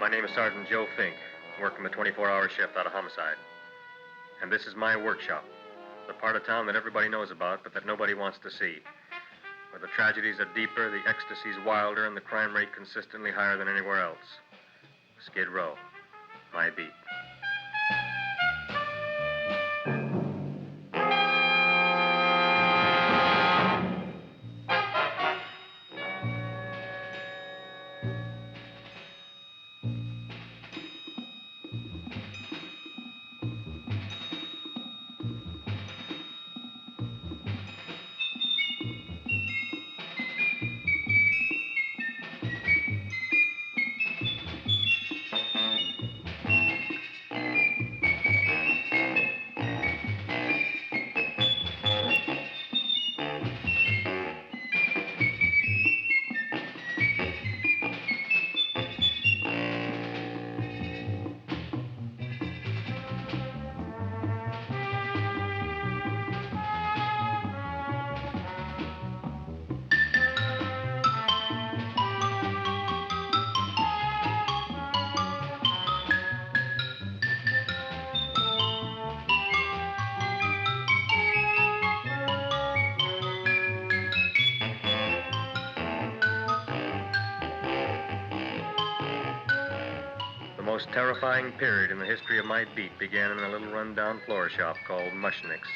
My name is Sergeant Joe Fink, working the 24-hour shift out of homicide. And this is my workshop, the part of town that everybody knows about, but that nobody wants to see. Where the tragedies are deeper, the ecstasy's wilder, and the crime rate consistently higher than anywhere else. Skid Row, my beat. The most terrifying period in the history of my beat began in a little run-down floor shop called Mushnick's.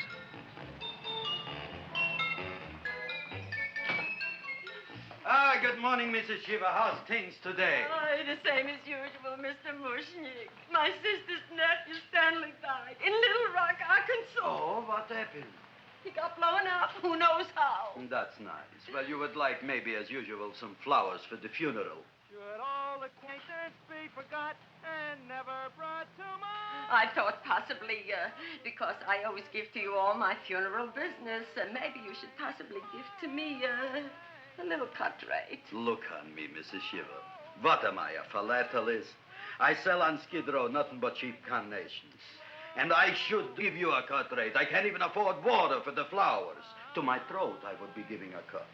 Good morning, Mrs. Shiva. How's things today? Oh, the same as usual, Mr. Mushnick. My sister's nephew, Stanley, died in Little Rock, Arkansas. Oh, what happened? He got blown up. Who knows how? That's nice. Well, you would like, maybe as usual, some flowers for the funeral. Should all acquaintance be forgot and never brought to mind? I thought possibly, because I always give to you all my funeral business, maybe you should possibly give to me, a little cut rate. Look on me, Mrs. Shiva. What am I, a philatelist? I sell on Skid Row nothing but cheap carnations. And I should give you a cut rate. I can't even afford water for the flowers. To my throat, I would be giving a cut.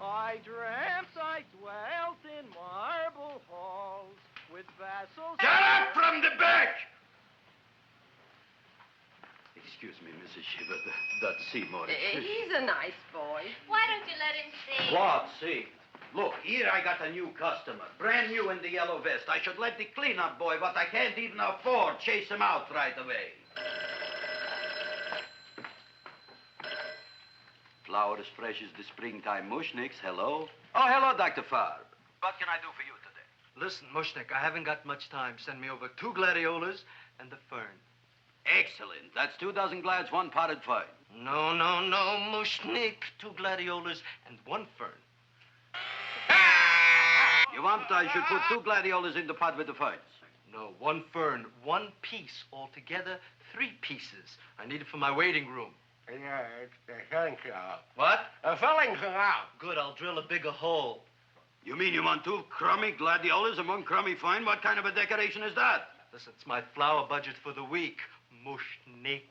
I dreamt I dwelt in marble halls with vassals... Get up from the back! Excuse me, Mrs. Shiva, that's Seymour. He's a nice boy. Why don't you let him see? What, see? Look, here I got a new customer, brand new in the yellow vest. I should let the cleanup boy, but I can't even afford, chase him out right away. Flower as fresh as the springtime Mushnicks. Hello? Oh, hello, Dr. Farb. What can I do for you today? Listen, Mushnick, I haven't got much time. Send me over 2 gladiolas and the fern. Excellent. That's 2 dozen glads, 1 potted fern. No, Mushnick. 2 gladiolas and 1 fern. You want I should put 2 gladiolas in the pot with the ferns? No, 1 fern, 1 piece. Altogether, 3 pieces. I need it for my waiting room. Yeah, it's the filling out. What? The filling's out. Good, I'll drill a bigger hole. You mean you want 2 crummy gladiolas and 1 crummy fern? What kind of a decoration is that? Listen, it's my flower budget for the week. Mushnick.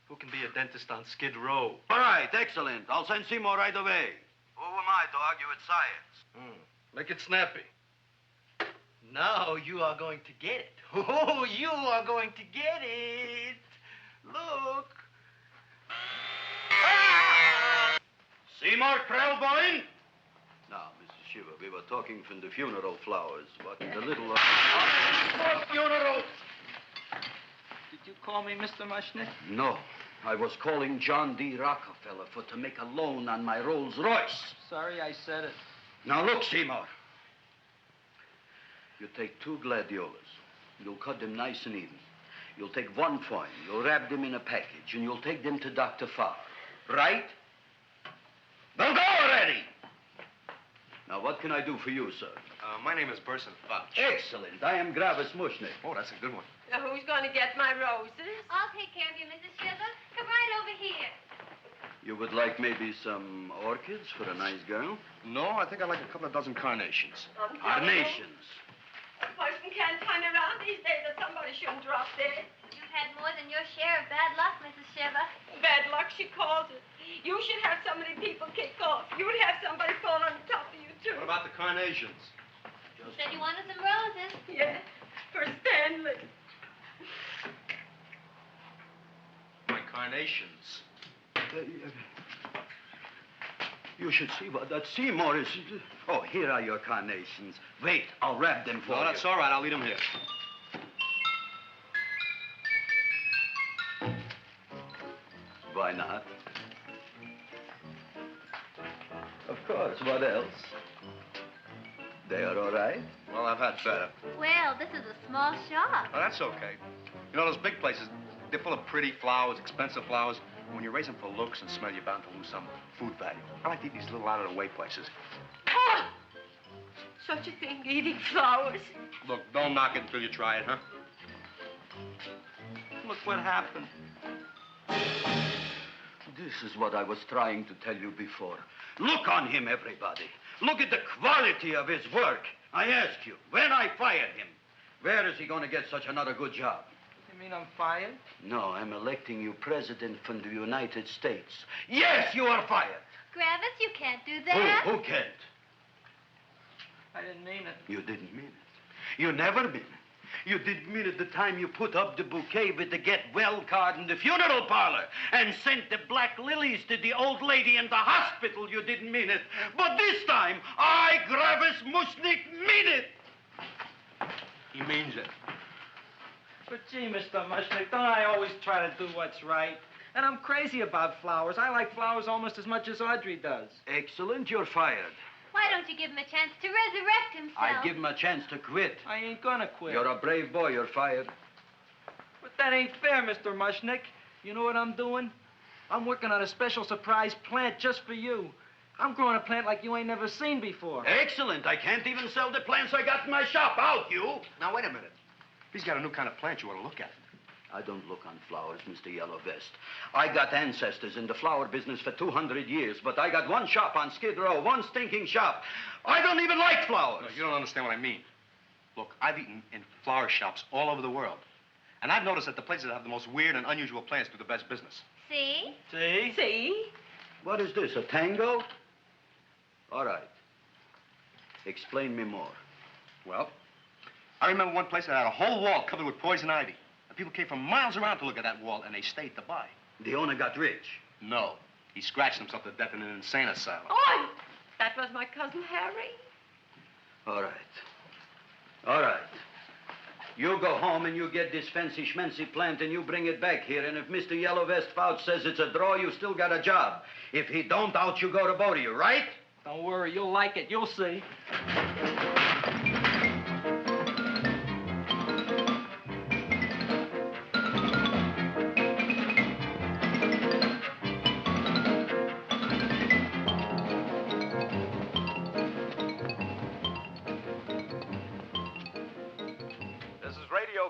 Who can be a dentist on Skid Row? All right, excellent. I'll send Seymour right away. Who am I to argue with science? Make it snappy. Now you are going to get it. Oh, you are going to get it. Look. Seymour Krelborn? Now, Mrs. Shiva, we were talking from the funeral flowers. What in the little... For funeral! Did you call me Mr. Mushnick? No. I was calling John D. Rockefeller to make a loan on my Rolls Royce. Sorry I said it. Now, look, Seymour. You take 2 gladiolas. You'll cut them nice and even. You'll take 1 fern. You'll wrap them in a package, and you'll take them to Dr. Farr. Right? Well, go already! Now, what can I do for you, sir? My name is Burson Fouch. Excellent. I am Gravis Mushnick. Oh, that's a good one. Who's going to get my roses? I'll take care of you, Mrs. Shiva. Come right over here. You would like maybe some orchids for a nice girl? No, I think I'd like a couple of dozen carnations. Carnations. A person can't turn around these days that somebody shouldn't drop dead. You've had more than your share of bad luck, Mrs. Shiva. Bad luck, she calls it. You should have so many people kick off. You would have somebody fall on top of you, too. What about the carnations? Said you wanted some roses. Yes, for Stanley. My carnations. You should see what that Seymour is. Oh, here are your carnations. Wait, I'll wrap them for you. No, that's all right. I'll leave them here. Why not? Of course, what else? They are all right? Well, I've had better. Well, this is a small shop. Oh, that's okay. You know, those big places, they're full of pretty flowers, expensive flowers. When you raise them for looks and smell, you're bound to lose some food value. I like to eat these little out-of-the-way places. Oh! Such a thing, eating flowers. Look, don't knock it until you try it, huh? Look what happened. This is what I was trying to tell you before. Look on him, everybody. Look at the quality of his work. I ask you, when I fired him, where is he going to get such another good job? You mean I'm fired? No, I'm electing you president from the United States. Yes, you are fired. Gravis, you can't do that. Who can't? I didn't mean it. You didn't mean it. You never mean it. You didn't mean it the time you put up the bouquet with the get well card in the funeral parlor and sent the black lilies to the old lady in the hospital. You didn't mean it. But this time, I, Gravis Mushnik, mean it. He means it. But gee, Mr. Mushnick, don't I always try to do what's right? And I'm crazy about flowers. I like flowers almost as much as Audrey does. Excellent, you're fired. Why don't you give him a chance to resurrect himself? I give him a chance to quit. I ain't gonna quit. You're a brave boy, you're fired. But that ain't fair, Mr. Mushnick. You know what I'm doing? I'm working on a special surprise plant just for you. I'm growing a plant like you ain't never seen before. Excellent. I can't even sell the plants I got in my shop. Out, you. Now, wait a minute. If he's got a new kind of plant you ought to look at. I don't look on flowers, Mr. Yellow Vest. I got ancestors in the flower business for 200 years, but I got one shop on Skid Row, one stinking shop. I don't even like flowers. No, you don't understand what I mean. Look, I've eaten in flower shops all over the world. And I've noticed that the places that have the most weird and unusual plants do the best business. See? See? See? What is this, a tango? All right. Explain me more. Well, I remember one place that had a whole wall covered with poison ivy. And people came from miles around to look at that wall, and they stayed to buy. The owner got rich. No. He scratched himself to death in an insane asylum. Oh, that was my cousin Harry. All right. All right. You go home and you get this fancy schmancy plant and you bring it back here. And if Mr. Yellow Vest Fouch says it's a draw, you still got a job. If he don't, out you go to both of you, right? Don't worry, you'll like it. You'll see.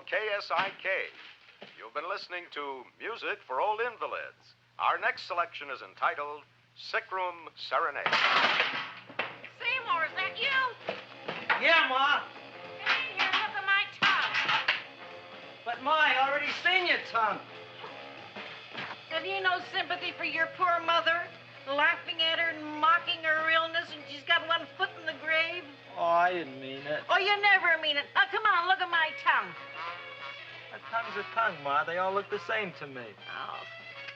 KSIK. You've been listening to Music for Old Invalids. Our next selection is entitled Sick Room Serenade. Seymour, is that you? Yeah, Ma. Come in here and look at my tongue. But, Ma, I already seen your tongue. Have you no sympathy for your poor mother? Laughing at her and mocking her illness, and she's got one foot in the grave? Oh, I didn't mean it. Oh, you never mean it. Now, come on, look at my tongue. A tongue's a tongue, Ma. They all look the same to me. Oh,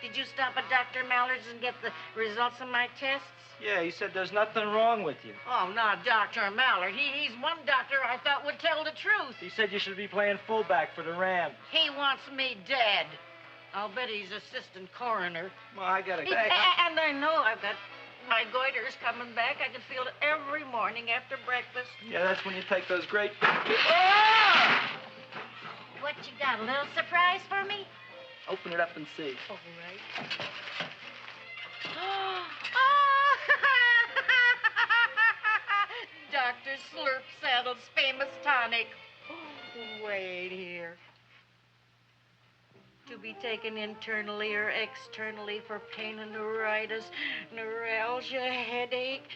did you stop at Dr. Mallard's and get the results of my tests? Yeah, he said there's nothing wrong with you. Oh, not Dr. Mallard. He's one doctor I thought would tell the truth. He said you should be playing fullback for the Rams. He wants me dead. I'll bet he's assistant coroner. Ma, I gotta go. And I know I've got my goiter's coming back. I can feel it every morning after breakfast. Yeah, that's when you take those great... What you got, a little surprise for me? Open it up and see. All right. Dr. Slurp Saddle's famous tonic. Wait here. To be taken internally or externally for pain and neuritis, neuralgia, headache.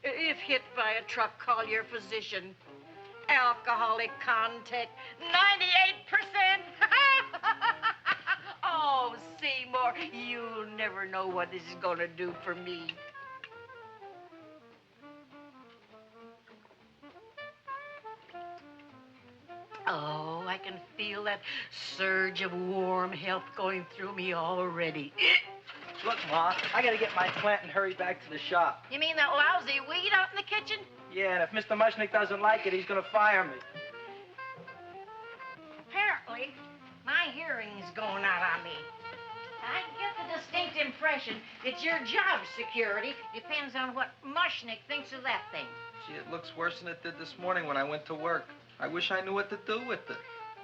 If hit by a truck, call your physician. Alcoholic contact, 98%. Oh, Seymour, you'll never know what this is going to do for me. Oh, I can feel that surge of warm health going through me already. Look, Ma, I gotta get my plant and hurry back to the shop. You mean that lousy weed out in the kitchen? Yeah, and if Mr. Mushnick doesn't like it, he's gonna fire me. Apparently, my hearing's going out on me. I get the distinct impression that your job security depends on what Mushnick thinks of that thing. Gee, it looks worse than it did this morning when I went to work. I wish I knew what to do with it.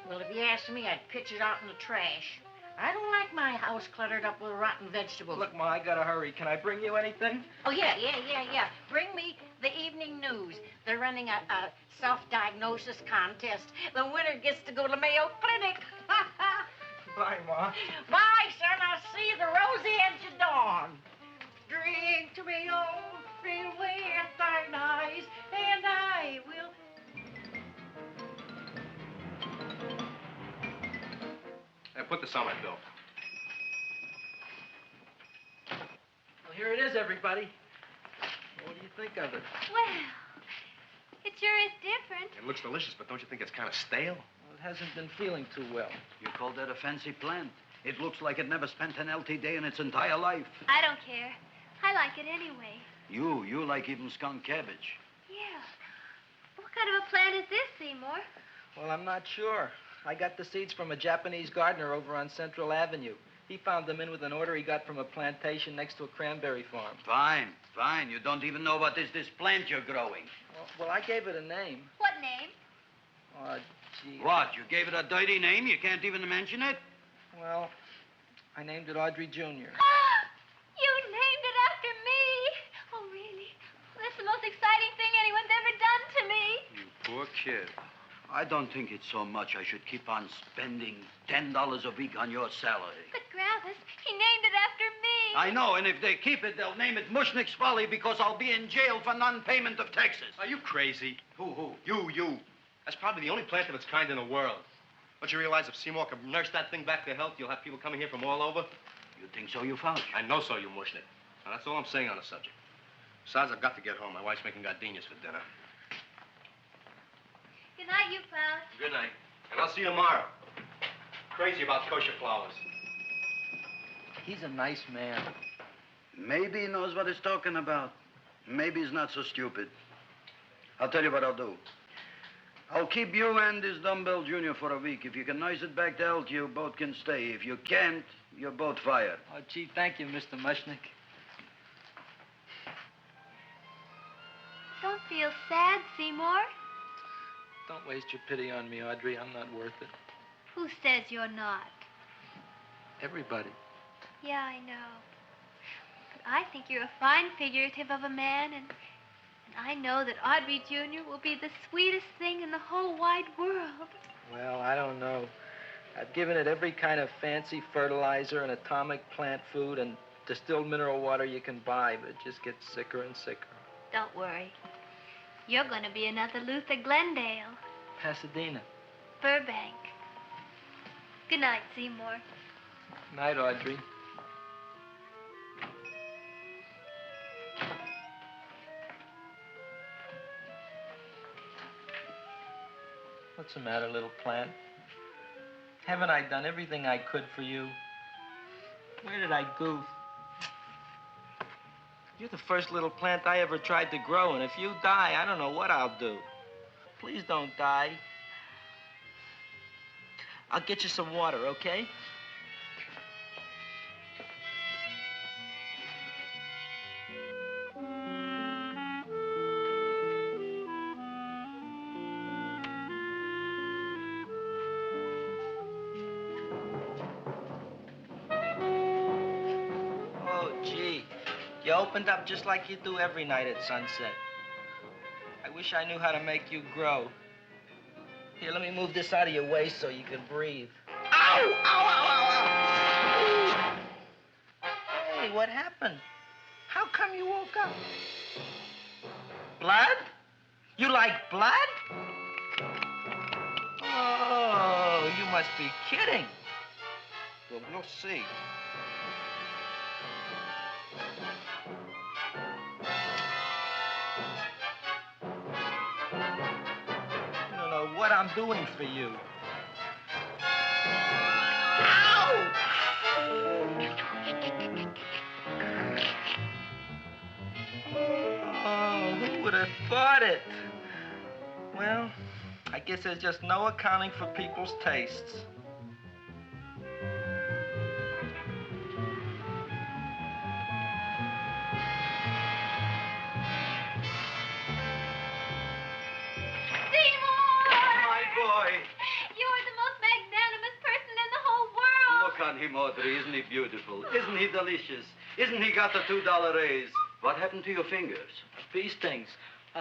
Well, if you asked me, I'd pitch it out in the trash. I don't like my house cluttered up with rotten vegetables. Look, Ma, I gotta hurry. Can I bring you anything? Oh, yeah. Bring me the evening news. They're running a self-diagnosis contest. The winner gets to go to Mayo Clinic. Bye, Ma. Bye, son. I'll see you the rosy edge of dawn. Drink to me, old, feel with thine eyes, and I will... Hey, put this on my bill. Well, here it is, everybody. What do you think of it? Well, it sure is different. It looks delicious, but don't you think it's kind of stale? Well, it hasn't been feeling too well. You call that a fancy plant? It looks like it never spent an LT day in its entire life. I don't care. I like it anyway. You like even skunk cabbage. Yeah. What kind of a plant is this, Seymour? Well, I'm not sure. I got the seeds from a Japanese gardener over on Central Avenue. He found them in with an order he got from a plantation next to a cranberry farm. Fine. You don't even know what is this plant you're growing. Well, I gave it a name. What name? Oh, gee. What, you gave it a dirty name? You can't even mention it? Well, I named it Audrey Jr. You named it after me. Oh, really? Well, that's the most exciting thing anyone's ever done to me. You poor kid. I don't think it's so much I should keep on spending $10 a week on your salary. But, Gravis, he named it after me. I know, and if they keep it, they'll name it Mushnick's Folly because I'll be in jail for non-payment of taxes. Are you crazy? Who? You. That's probably the only plant of its kind in the world. Don't you realize if Seymour could nurse that thing back to health, you'll have people coming here from all over? You think so, you found? I know so, you Mushnick. Now, that's all I'm saying on the subject. Besides, I've got to get home. My wife's making gardenias for dinner. Good night, you pal. Good night. And I'll see you tomorrow. Crazy about kosher flowers. He's a nice man. Maybe he knows what he's talking about. Maybe he's not so stupid. I'll tell you what I'll do. I'll keep you and this dumbbell junior for a week. If you can nurse it back to health, you both can stay. If you can't, you're both fired. Oh, gee, thank you, Mr. Mushnick. Don't feel sad, Seymour. Don't waste your pity on me, Audrey. I'm not worth it. Who says you're not? Everybody. Yeah, I know. But I think you're a fine figurative of a man, and I know that Audrey Jr. will be the sweetest thing in the whole wide world. Well, I don't know. I've given it every kind of fancy fertilizer and atomic plant food and distilled mineral water you can buy, but it just gets sicker and sicker. Don't worry. You're going to be another Luther Glendale. Pasadena. Burbank. Good night, Seymour. Night, Audrey. What's the matter, little plant? Haven't I done everything I could for you? Where did I goof? You're the first little plant I ever tried to grow, and if you die, I don't know what I'll do. Please don't die. I'll get you some water, okay? You opened up just like you do every night at sunset. I wish I knew how to make you grow. Here, let me move this out of your way so you can breathe. Ow! Ow, ow, ow, ow! Hey, what happened? How come you woke up? Blood? You like blood? Oh, you must be kidding. Well, we'll see. What I'm doing for you. Oh, who would have thought it? Well, I guess there's just no accounting for people's tastes. You're the most magnanimous person in the whole world. Look on him, Audrey. Isn't he beautiful? Isn't he delicious? Isn't he got the $2 raise? What happened to your fingers? Bee stings.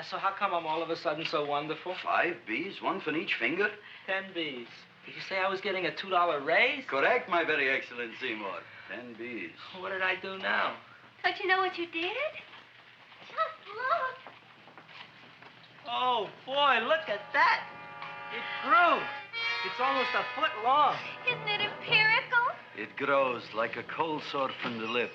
So how come I'm all of a sudden so wonderful? 5 bees, one for each finger? 10 bees. Did you say I was getting a $2 raise? Correct, my very excellent Seymour. 10 bees. What did I do now? Don't you know what you did? Just look. Oh, boy, look at that. It grew. It's almost a foot long. Isn't it empirical? It grows like a cold sore from the lip.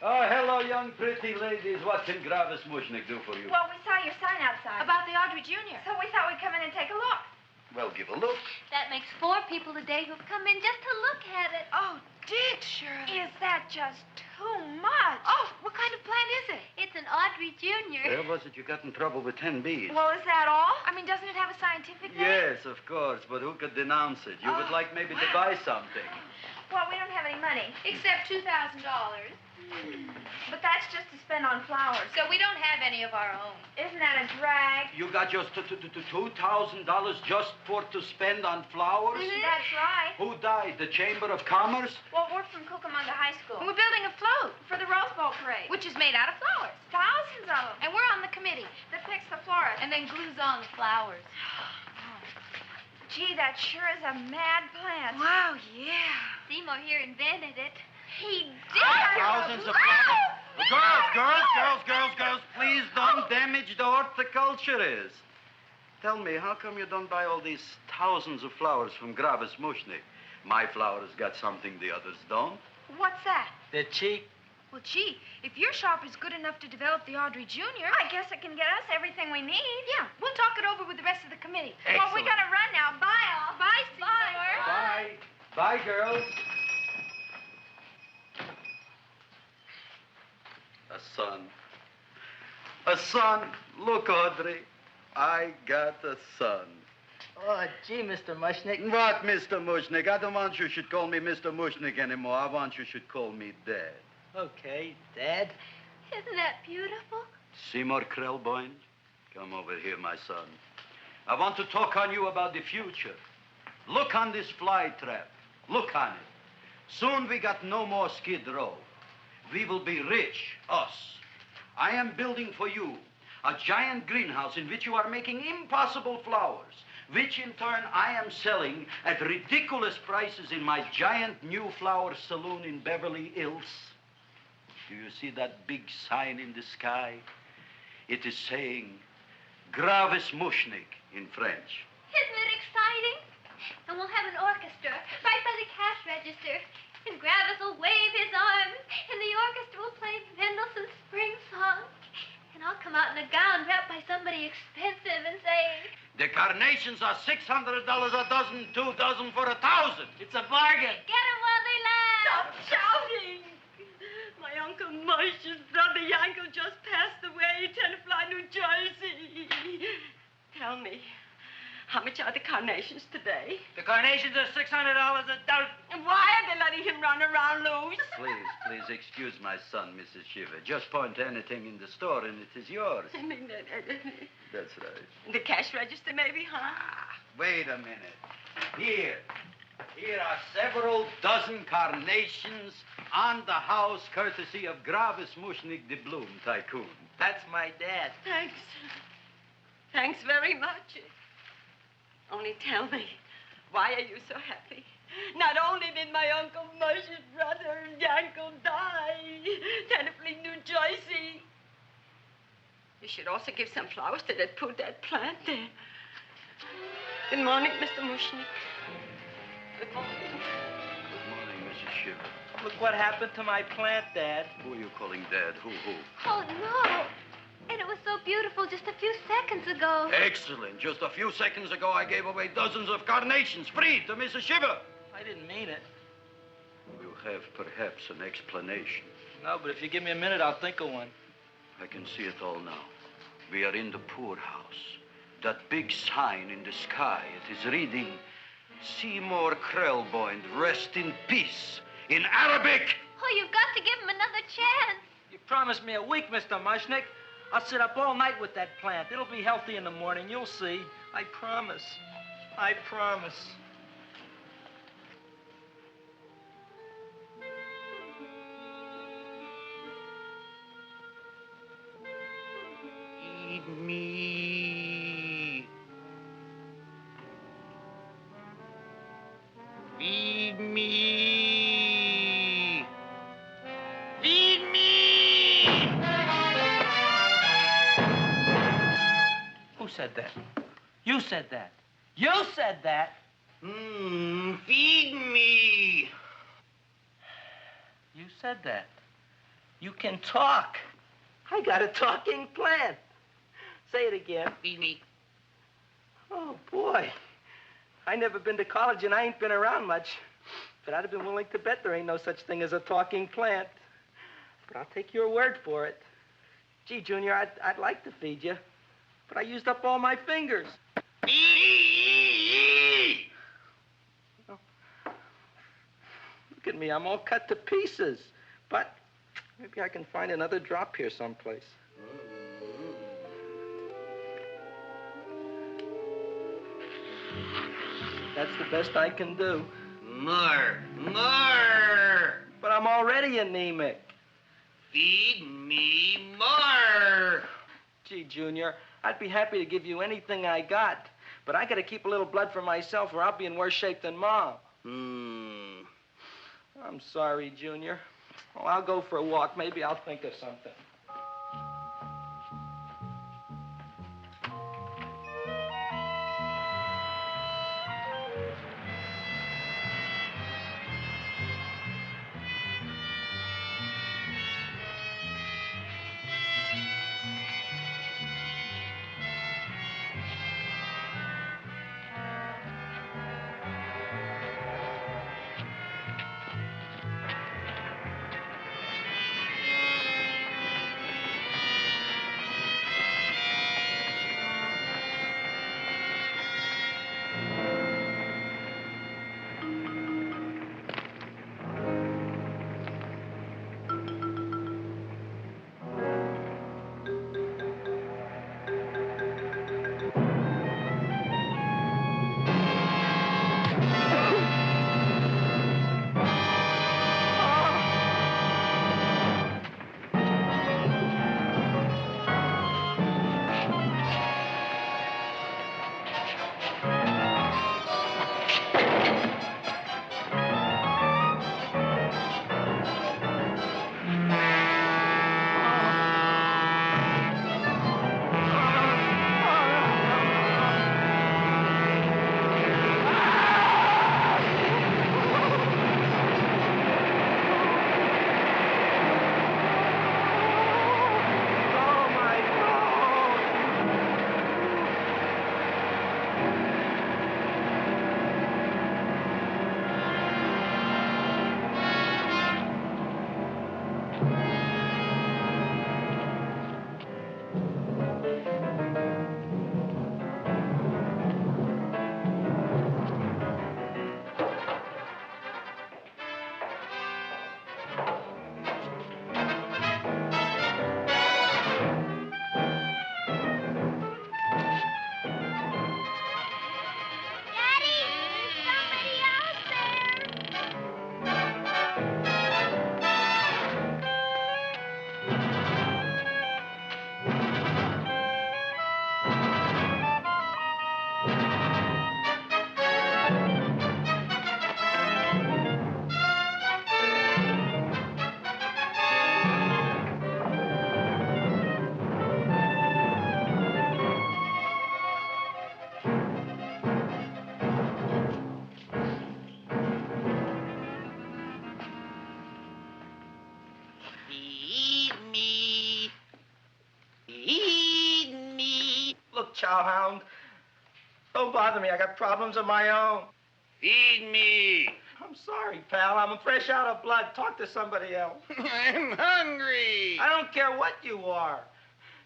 Oh, hello, young pretty ladies. What can Gravis Mushnik do for you? Well, we saw your sign outside. About the Audrey Jr. So we thought we'd come in and take a look. Well, give a look. That makes 4 people today who've come in just to look at it. Oh, Dick, Shirley. Is that just too much? Oh, what kind of plant is it? It's an Audrey Jr. Where was it you got in trouble with 10 bees? Well, is that all? I mean, doesn't it have a scientific name? Yes, of course, but who could denounce it? You would like maybe to buy something. Well, we don't have any money. Except $2,000. But that's just to spend on flowers. So we don't have any of our own. Isn't that a drag? You got just $2,000 just to spend on flowers? Mm-hmm. That's right. Who died? The Chamber of Commerce? Well, we're from Cucamonga High School. And we're building a float for the Rose Bowl parade. Which is made out of flowers. Thousands of them. And we're on the committee that picks the florist. And then glues on the flowers. Gee, that sure is a mad plant. Wow, yeah. Seymour here invented it. He did. Thousands of flowers. Girls, please don't damage the horticulturist. Tell me, how come you don't buy all these thousands of flowers from Gravis Mushnik? My flowers got something the others don't. What's that? They're cheap. Well, gee, if your shop is good enough to develop the Audrey Jr., I guess it can get us everything we need. Yeah, we'll talk it over with the rest of the committee. Excellent. Well, we gotta run now. Bye, all. Bye, Seymour. Bye. Bye, girls. A son. A son. Look, Audrey. I got a son. Oh, gee, Mr. Mushnik. What, Mr. Mushnik? I don't want you should call me Mr. Mushnik anymore. I want you should call me Dad. Okay, Dad. Isn't that beautiful? Seymour Krelborn, come over here, my son. I want to talk on you about the future. Look on this fly trap. Look on it. Soon we got no more Skid Row. We will be rich, us. I am building for you a giant greenhouse in which you are making impossible flowers, which in turn I am selling at ridiculous prices in my giant new flower saloon in Beverly Hills. Do you see that big sign in the sky? It is saying Gravis Mushnik in French. Isn't it exciting? And we'll have an orchestra right by the cash register. And Gravis will wave his arms, and the orchestra will play Mendelssohn's Spring Song. And I'll come out in a gown wrapped by somebody expensive and say, The carnations are $600 a dozen, 2 dozen for 1,000. It's a bargain. get 'em while they last. Stop shouting! My Uncle Mosh's brother Yankel just passed away, Tenafly, New Jersey. Tell me, how much are the carnations today? The carnations are $600 a dozen. And why are they letting him run around loose? Please excuse my son, Mrs. Shiver. Just point to anything in the store and it is yours. I mean, That's right. the cash register maybe, huh? Wait a minute. Here are several dozen carnations on the house, courtesy of Gravis Mushnik, the Bloom Tycoon. That's my dad. Thanks. Thanks very much. Only tell me, why are you so happy? Not only did my Uncle Mosh's brother Yankel die, Tenafly, New Jersey. You should also give some flowers to that poor dead plant there. Good morning, Mr. Mushnik. Good morning. Good morning, Mrs. Shiver. Look what happened to my plant, Dad. Who are you calling Dad? Who? Oh, no. And it was so beautiful just a few seconds ago. Excellent. Just a few seconds ago, I gave away dozens of carnations free to Mrs. Shiver. I didn't mean it. You have perhaps an explanation. No, but if you give me a minute, I'll think of one. I can see it all now. We are in the poorhouse. That big sign in the sky, it is reading, Seymour Krelborn, rest in peace, in Arabic. Oh, you've got to give him another chance. You promised me a week, Mr. Mushnick. I'll sit up all night with that plant. It'll be healthy in the morning. You'll see. I promise. I promise. Feed me. Feed me. Feed me. Who said that? You said that. You said that. Feed me. You said that. You can talk. I got a talking plant. Say it again. Feed me. Oh, boy. I never been to college and I ain't been around much. But I'd have been willing to bet there ain't no such thing as a talking plant. But I'll take your word for it. Gee, Junior, I'd like to feed you. But I used up all my fingers. Oh. Look at me, I'm all cut to pieces. But maybe I can find another drop here someplace. That's the best I can do. More. But I'm already anemic. Feed me more. Gee, Junior, I'd be happy to give you anything I got. But I gotta keep a little blood for myself or I'll be in worse shape than Mom. I'm sorry, Junior. Well, I'll go for a walk. Maybe I'll think of something. chowhound. Don't bother me. I got problems of my own. Feed me. I'm sorry, pal. I'm fresh out of blood. Talk to somebody else. I'm hungry. I don't care what you are.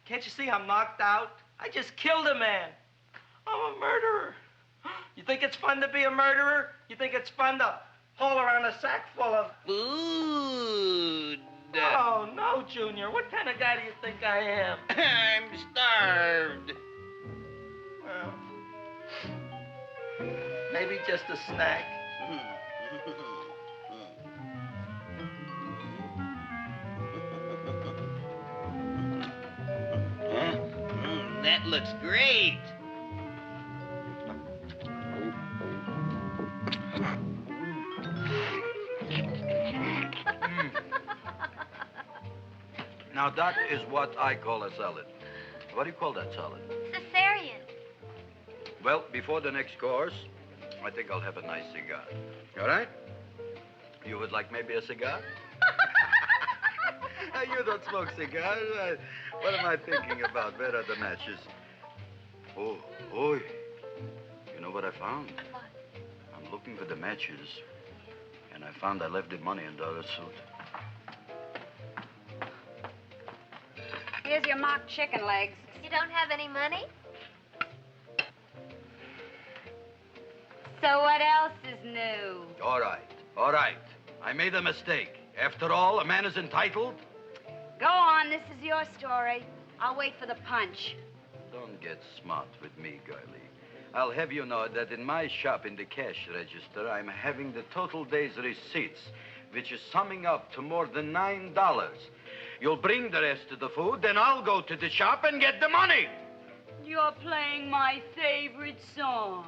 Can't you see I'm knocked out? I just killed a man. I'm a murderer. You think it's fun to be a murderer? You think it's fun to haul around a sack full of... Food. Oh, no, Junior. What kind of guy do you think I am? I'm starved. Well, maybe just a snack. That looks great. Now, that is what I call a salad. What do you call that salad? Caesarean. Well, before the next course, I think I'll have a nice cigar. All right? You would like maybe a cigar? You don't smoke cigars. What am I thinking about? Where are the matches? Oh, you know what I found? What? I'm looking for the matches, and I found I left the money in the other suit. Here's your mock chicken legs. You don't have any money? So what else is new? All right. I made a mistake. After all, a man is entitled. Go on, this is your story. I'll wait for the punch. Don't get smart with me, girlie. I'll have you know that in my shop in the cash register, I'm having the total day's receipts, which is summing up to more than $9. You'll bring the rest of the food, then I'll go to the shop and get the money. You're playing my favorite song.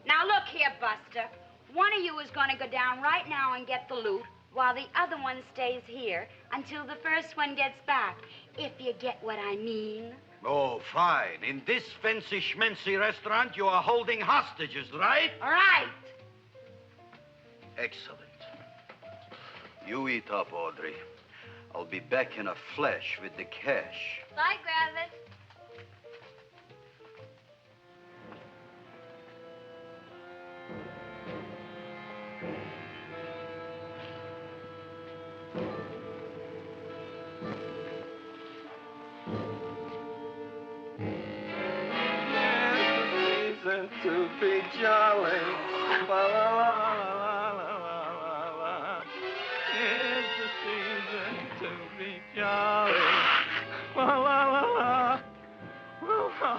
Now look here, Buster. One of you is going to go down right now and get the loot, while the other one stays here until the first one gets back, if you get what I mean. Oh, fine. In this fancy schmancy restaurant, you are holding hostages, right? All right. Excellent. You eat up, Audrey. I'll be back in a flash with the cash. Bye, Gravis. To be jolly. La, la, la, la, la, la, la. It's the season to be jolly. La, la, la, la. La,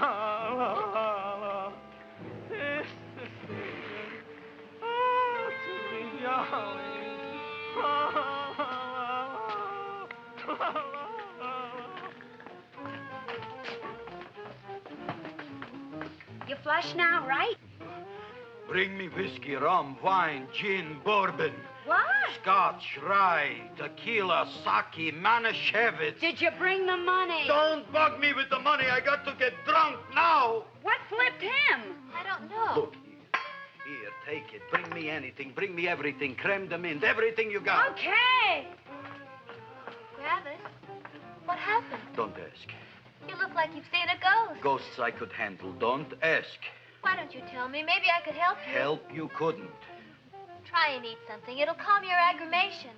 la, la, la. It's the season to be jolly. La, la, la, la, la, la. You flush now, right? Bring me whiskey, rum, wine, gin, bourbon. What? Scotch, rye, tequila, sake, Manischewitz. Did you bring the money? Don't bug me with the money. I got to get drunk now. What flipped him? I don't know. Look, here, take it. Bring me anything. Bring me everything. Creme de menthe, everything you got. Okay. Gravis, what happened? Don't ask. You look like you've seen a ghost. Ghosts I could handle. Don't ask. Why don't you tell me? Maybe I could help you. Help you couldn't. Try and eat something. It'll calm your aggravation.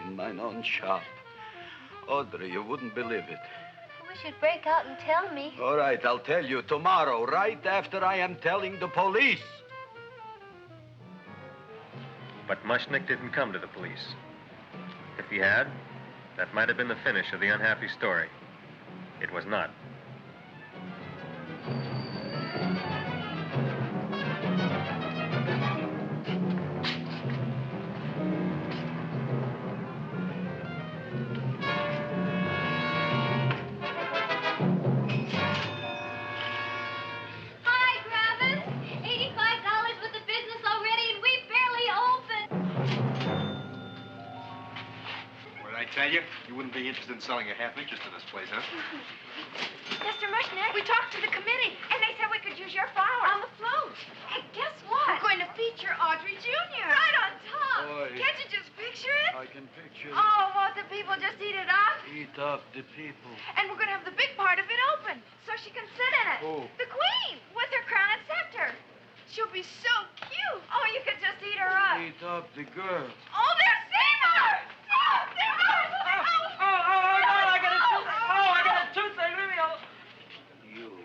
In mine own shop. Audrey, you wouldn't believe it. I wish you'd break out and tell me. All right, I'll tell you tomorrow, right after I am telling the police. But Mushnick didn't come to the police. If he had, that might have been the finish of the unhappy story. It was not. Hi, Gravis. $85 with the business already, and we barely opened. What did I tell you? You wouldn't be interested in selling your half interest in this place, huh? Mr. Mushnick, we talked to the committee, and they said we could use your flower on the float. Hey, guess what? We're going to feature Audrey Jr. Right on top. Boy. Can't you just picture it? I can picture it. Oh, won't it be people just eat it up? Eat up the people. And we're going to have the big part of it open so she can sit in it. Who? The queen with her crown and scepter. She'll be so cute. Oh, you could just eat her up. Eat up the girl. Oh, there's Seymour! Oh, Seymour! I got a toothache. Leave me alone. You.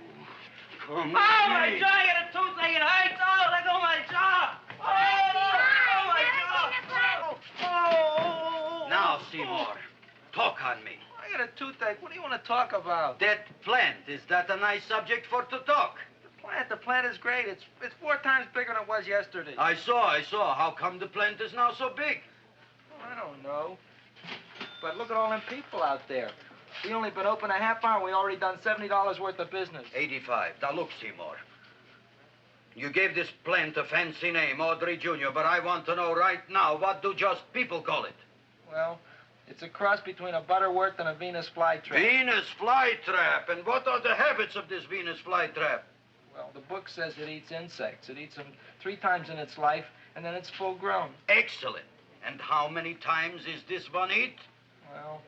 Come Oh, my jaw, I got a toothache. It hurts. Oh, let go of my jaw. Now, Seymour, talk on me. I got a toothache. What do you want to talk about? That plant, is that a nice subject for to talk? The plant is great. It's 4 times bigger than it was yesterday. I saw. How come the plant is now so big? I don't know. But look at all them people out there. We only been open a half hour. We already done $70 worth of business. 85. Now, look, Seymour. You gave this plant a fancy name, Audrey Jr., but I want to know right now, what do just people call it? Well, it's a cross between a butterworth and a Venus flytrap. Venus flytrap. And what are the habits of this Venus flytrap? Well, the book says it eats insects. It eats them 3 times in its life, and then it's full grown. Excellent. And how many times is this one eat? Well,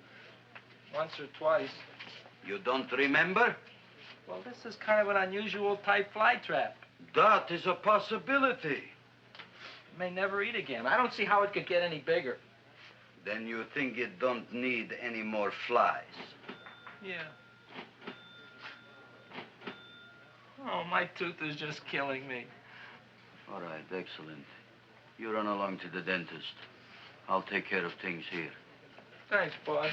once or twice. You don't remember? Well, this is kind of an unusual type flytrap. That is a possibility. It may never eat again. I don't see how it could get any bigger. Then you think it don't need any more flies? Yeah. Oh, my tooth is just killing me. All right, excellent. You run along to the dentist. I'll take care of things here. Thanks, boss.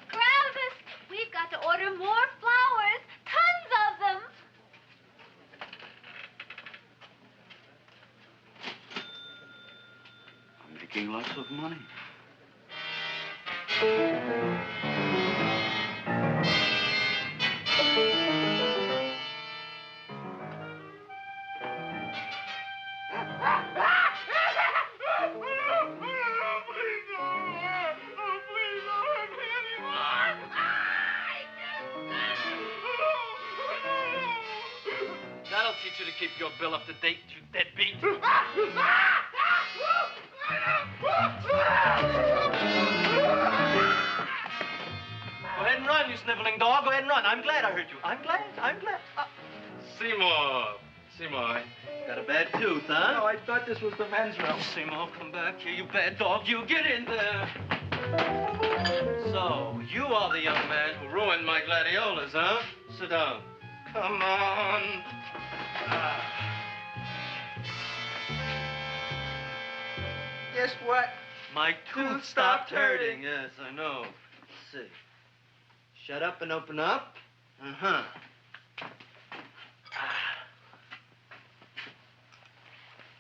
Gravis, we've got to order more flowers. Tons of them. I'm making lots of money. That'll teach you to keep your bill up to date, you deadbeat. Go ahead and run, you sniveling dog. Go ahead and run. I'm glad I hurt you. I'm glad. Seymour, got a bad tooth, huh? No, I thought this was the men's room. Seymour, come back here, you bad dog. You get in there. So, you are the young man who ruined my gladiolas, huh? Sit down. Come on. Guess what? My tooth stopped hurting. Yes, I know. Let's see. Shut up and open up. Uh-huh.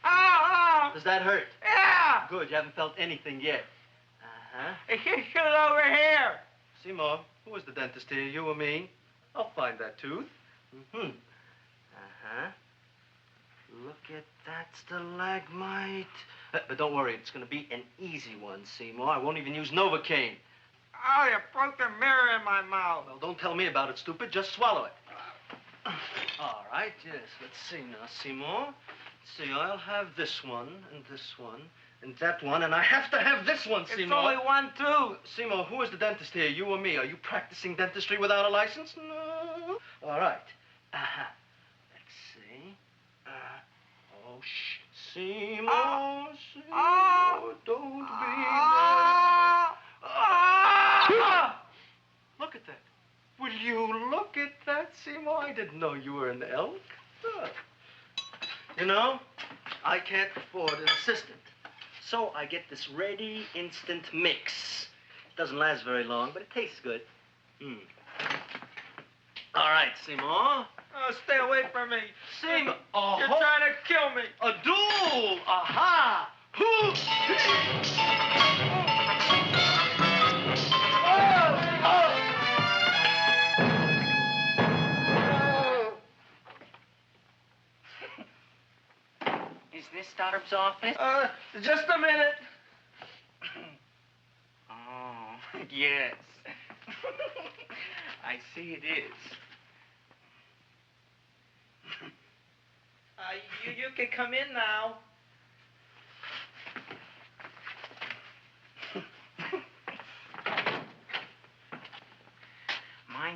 Oh! Does that hurt? Yeah! Good, you haven't felt anything yet. Uh-huh. It's just over here. Seymour, who was the dentist here, you or me? I'll find that tooth. Mm-hmm. Uh-huh. Look at that stalagmite. But don't worry, it's going to be an easy one, Seymour. I won't even use Novocaine. Oh, you broke the mirror in my mouth. Well, don't tell me about it, stupid. Just swallow it. All right, yes. Let's see now, Seymour. Let's see, I'll have this one, and that one, and I have to have this one, Seymour. It's only one tooth. Seymour, who is the dentist here, you or me? Are you practicing dentistry without a license? No. All right. Uh-huh. Let's see. Oh, shh. Seymour, Seymour, don't be mad. Look at that. Will you look at that, Seymour? I didn't know you were an elk. You know, I can't afford an assistant. So I get this ready instant mix. It doesn't last very long, but it tastes good. All right, Seymour. Oh, stay away from me. Seymour. You're trying to kill me. A duel. Aha. Is this Stoddard's office? Just a minute. Oh, yes. I see it is. You can come in now.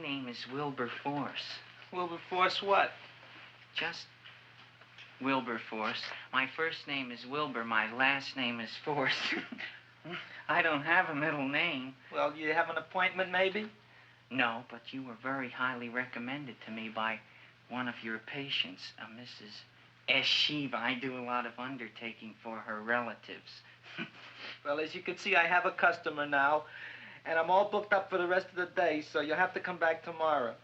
name is Wilberforce. Wilberforce what? Just Wilberforce. My first name is Wilbur. My last name is Force. I don't have a middle name. Well, you have an appointment, maybe? No, but you were very highly recommended to me by one of your patients, Mrs. S. Shiva. I do a lot of undertaking for her relatives. Well, as you can see, I have a customer now, and I'm all booked up for the rest of the day, so you'll have to come back tomorrow.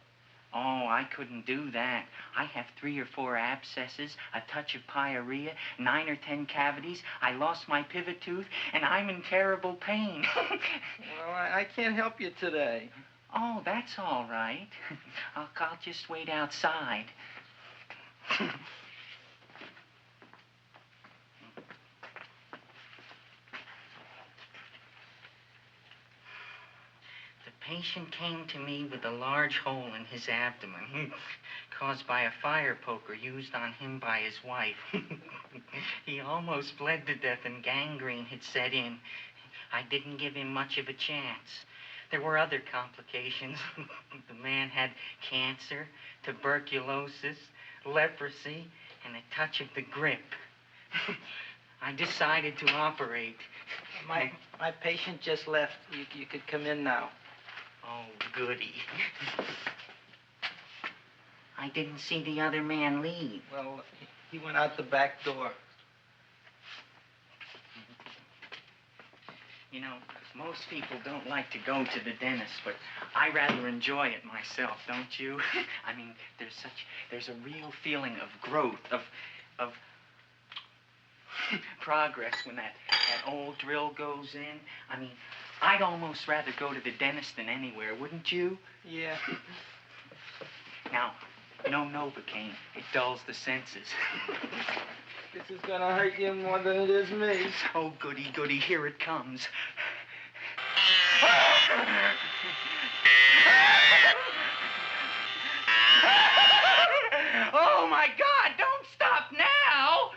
Oh, I couldn't do that. I have 3 or 4 abscesses, a touch of pyorrhea, 9 or 10 cavities. I lost my pivot tooth, and I'm in terrible pain. Well, I can't help you today. Oh, that's all right. I'll just wait outside. The patient came to me with a large hole in his abdomen, caused by a fire poker used on him by his wife. He almost bled to death and gangrene had set in. I didn't give him much of a chance. There were other complications. The man had cancer, tuberculosis, leprosy, and a touch of the grip. I decided to operate. My patient just left. You could come in now. Oh, goody. I didn't see the other man leave. Well, he went out the back door. You know, most people don't like to go to the dentist, but I rather enjoy it myself, don't you? I mean, there's a real feeling of growth, of progress when that old drill goes in. I mean, I'd almost rather go to the dentist than anywhere, wouldn't you? Yeah. Now, no Novocaine. It dulls the senses. This is gonna hurt you more than it is me. Oh, goody, goody, here it comes. Oh, my God, don't stop now!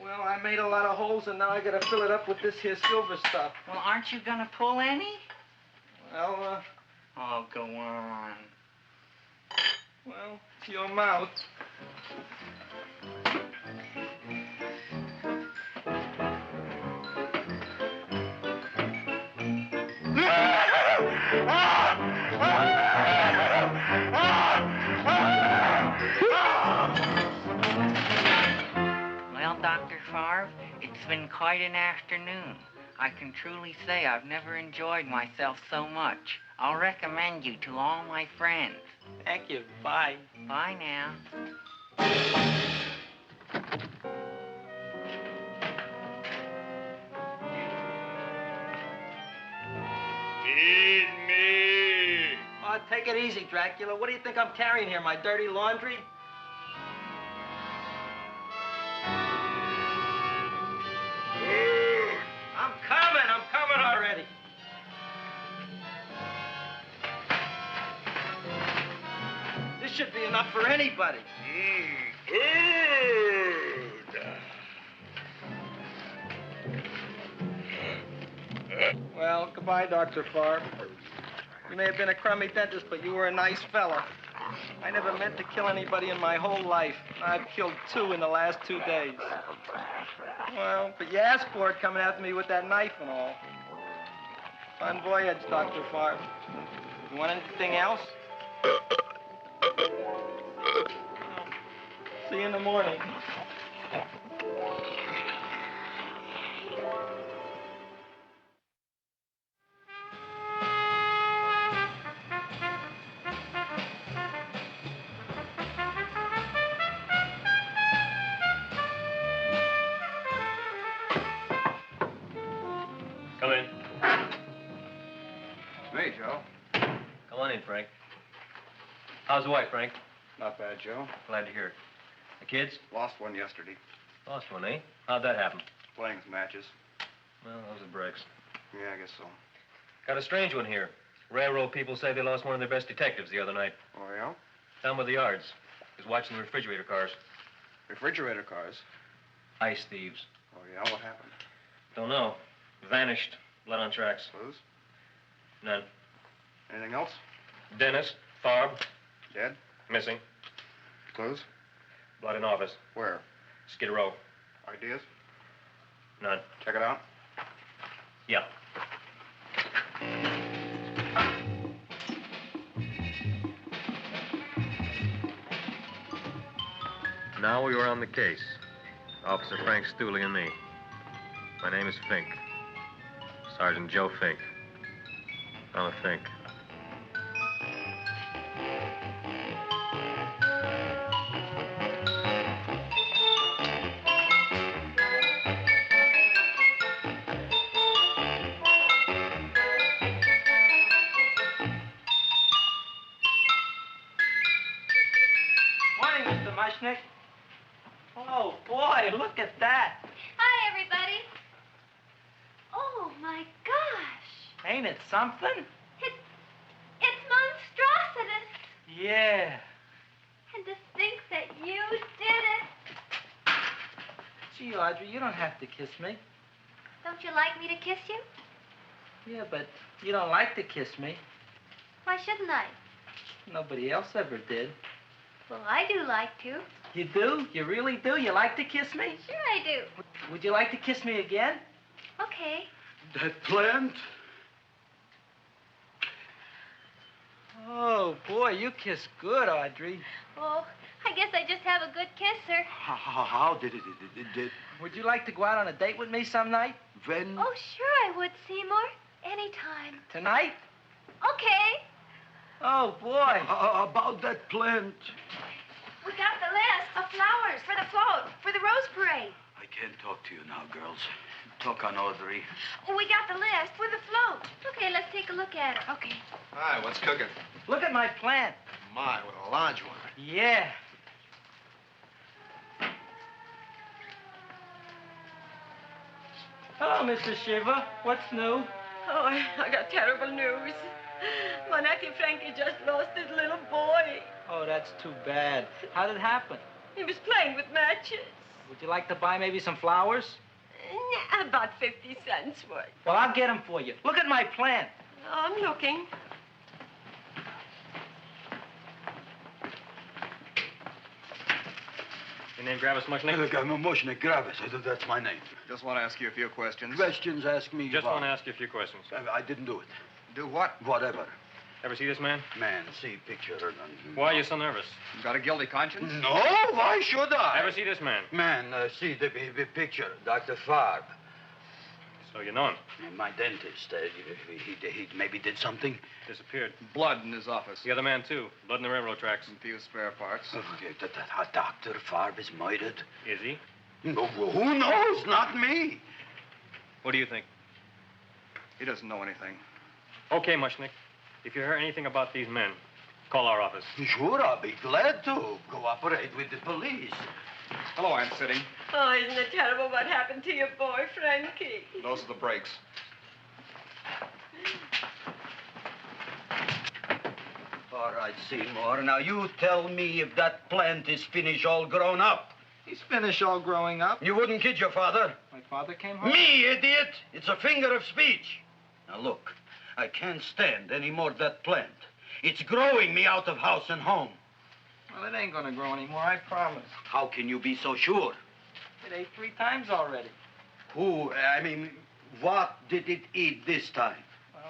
Well, I made a lot of holes, and now I gotta fill it up with this here silver stuff. Well, aren't you gonna pull any? Well, Oh, go on. Well, it's your mouth. Well, Dr. Favre, it's been quite an afternoon. I can truly say I've never enjoyed myself so much. I'll recommend you to all my friends. Thank you. Bye. Bye now. Feed me. Oh, take it easy, Dracula. What do you think I'm carrying here, my dirty laundry? I'm coming already. This should be enough for anybody. Well, goodbye, Dr. Favre. You may have been a crummy dentist, but you were a nice fella. I never meant to kill anybody in my whole life. I've killed 2 in the last 2 days. Well, but you asked for it coming after me with that knife and all. Fun voyage, Dr. Favre. You want anything else? See you in the morning. Come in. Hey, Joe. Come on in, Frank. How's the wife, Frank? Not bad, Joe. Glad to hear it. The kids? Lost one yesterday. Lost one, eh? How'd that happen? Playing some matches. Well, those are breaks. Yeah, I guess so. Got a strange one here. Railroad people say they lost one of their best detectives the other night. Oh, yeah? Down by the yards. He was watching the refrigerator cars. Refrigerator cars? Ice thieves. Oh, yeah? What happened? Don't know. Vanished. Blood on tracks. Clues? None. Anything else? Dennis. Farb. Dead? Missing. Clues? Blood in office. Where? Skid Row. Ideas? None. Check it out. Yeah. Now we were on the case. Officer Frank Stooley and me. My name is Fink. Sergeant Joe Fink. I'm a Fink. Morning, Mr. Mushnick. Oh, boy, look at that. Hi, everybody. Oh, my gosh. Ain't it something? It's monstrosity. Yeah. And to think that you did it. Gee, Audrey, you don't have to kiss me. Don't you like me to kiss you? Yeah, but you don't like to kiss me. Why shouldn't I? Nobody else ever did. Well, I do like to. You do? You really do? You like to kiss me? Sure I do. Would you like to kiss me again? Okay. That plant? Oh, boy, you kiss good, Audrey. Oh, I guess I just have a good kisser. How did it? Would you like to go out on a date with me some night? When? Oh, sure I would, Seymour. Anytime. Tonight? Okay. Oh, boy. About that plant. We got the list of flowers for the float, for the rose parade. I can't talk to you now, girls. Talk on Audrey. We got the list for the float. Okay, let's take a look at it. Okay. Hi, what's cooking? Look at my plant. My, what a large one. Yeah. Hello, Mrs. Shiva. What's new? Oh, I got terrible news. My nephew Frankie just lost his little boy. Oh, that's too bad. How did it happen? He was playing with matches. Would you like to buy maybe some flowers? About 50 cents worth. Well, I'll get them for you. Look at my plant. I'm looking. Your name Gravis Mushnick? Look, I'm a Mushnick Gravis. That's my name. Just want to ask you a few questions. Questions, ask me. Just want to ask you a few questions. I didn't do it. Do what? Whatever. Ever see this man? Man, see picture. Why are you so nervous? You got a guilty conscience? No, why should I? Ever see this man? Man, see the picture. Dr. Farb. So you know him? My dentist. He maybe did something. Disappeared. Blood in his office. The other man, too. Blood in the railroad tracks. And few spare parts. Dr. Farb is murdered. Is he? No, who knows? Not me. What do you think? He doesn't know anything. Okay, Mushnick. If you hear anything about these men, call our office. Sure, I'll be glad to cooperate with the police. Hello, Aunt Sitting. Oh, isn't it terrible what happened to your boy, Frankie? Those are the brakes. All right, Seymour. Now, you tell me if that plant is finished all grown up. He's finished all growing up. You wouldn't kid your father. My father came home. Me, idiot! It's a figure of speech. Now, look, I can't stand any more of that plant. It's growing me out of house and home. Well, it ain't gonna grow anymore, I promise. How can you be so sure? It ate 3 times already. What did it eat this time?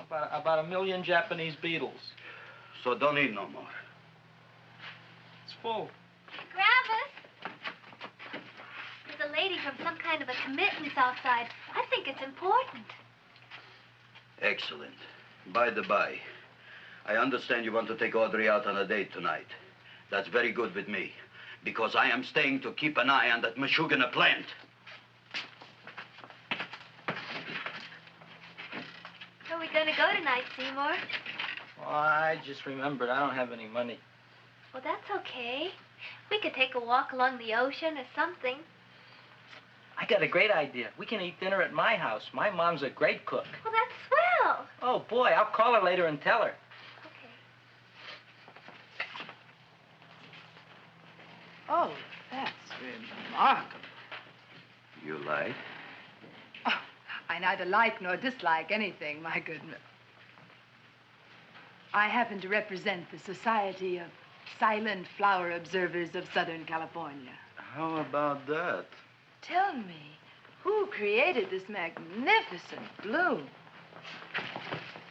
Well, about 1 million Japanese beetles. So don't eat no more. It's full. Gravis. There's a lady from some kind of a committance outside. I think it's important. Excellent. By the by, I understand you want to take Audrey out on a date tonight. That's very good with me, because I am staying to keep an eye on that Meshuggah plant. Where are we going to go tonight, Seymour? Well, I just remembered I don't have any money. Well, that's okay. We could take a walk along the ocean or something. I got a great idea. We can eat dinner at my house. My mom's a great cook. Well, that's swell. Oh, boy, I'll call her later and tell her. Oh, that's remarkable. You like? Oh, I neither like nor dislike anything, my goodness. I happen to represent the Society of Silent Flower Observers of Southern California. How about that? Tell me, who created this magnificent bloom?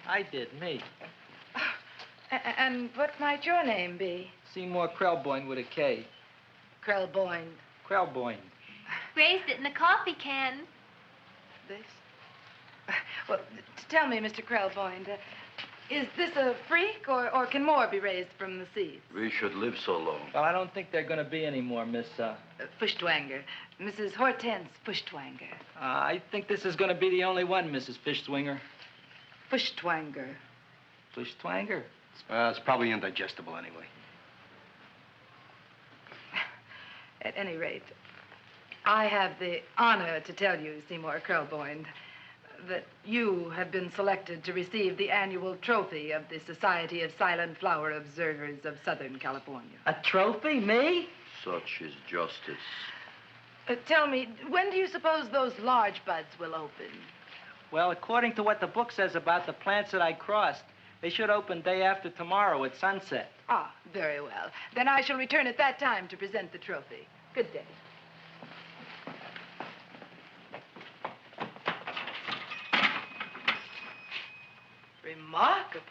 I did, me. And what might your name be? Seymour Krelborn with a K. Krelborn. Krelborn. Raised it in the coffee can. This? Well, tell me, Mr. Krelborn, is this a freak, or can more be raised from the seeds? We should live so long. Well, I don't think they're going to be any more, Miss, Fuschtwanger. Mrs. Hortense Fuschtwanger. I think this is going to be the only one, Mrs. Fishswinger. Fuschtwanger. Fuschtwanger? It's probably indigestible anyway. At any rate, I have the honor to tell you, Seymour Krelborn, that you have been selected to receive the annual trophy of the Society of Silent Flower Observers of Southern California. A trophy? Me? Such is justice. Tell me, when do you suppose those large buds will open? Well, according to what the book says about the plants that I crossed, they should open day after tomorrow at sunset. Ah, very well. Then I shall return at that time to present the trophy. Good day. Remarkable.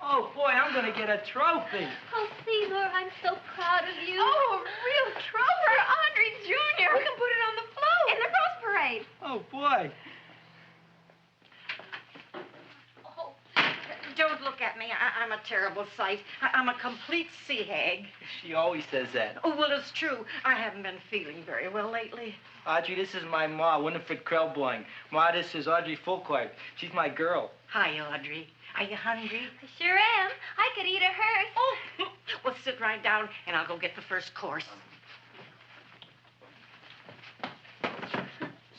Oh, boy, I'm going to get a trophy. Oh, Seymour, I'm so proud of you. Oh, a real trophy for Audrey Jr. We can put it on the float in the Rose Parade. Oh, boy. Don't look at me. I'm a terrible sight. I'm a complete sea hag. She always says that. Oh, well, it's true. I haven't been feeling very well lately. Audrey, this is my ma, Winifred Krelborn. Ma, this is Audrey Fulcourt. She's my girl. Hi, Audrey. Are you hungry? I sure am. I could eat a hearse. Oh, well, sit right down, and I'll go get the first course.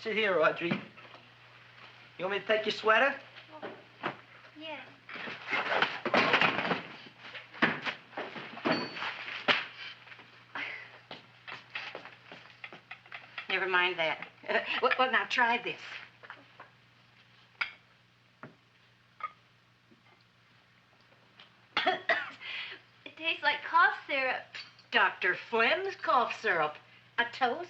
Sit here, Audrey. You want me to take your sweater? Yes. Never mind that. Well, now try this. It tastes like cough syrup. Dr. Flynn's cough syrup. A toast?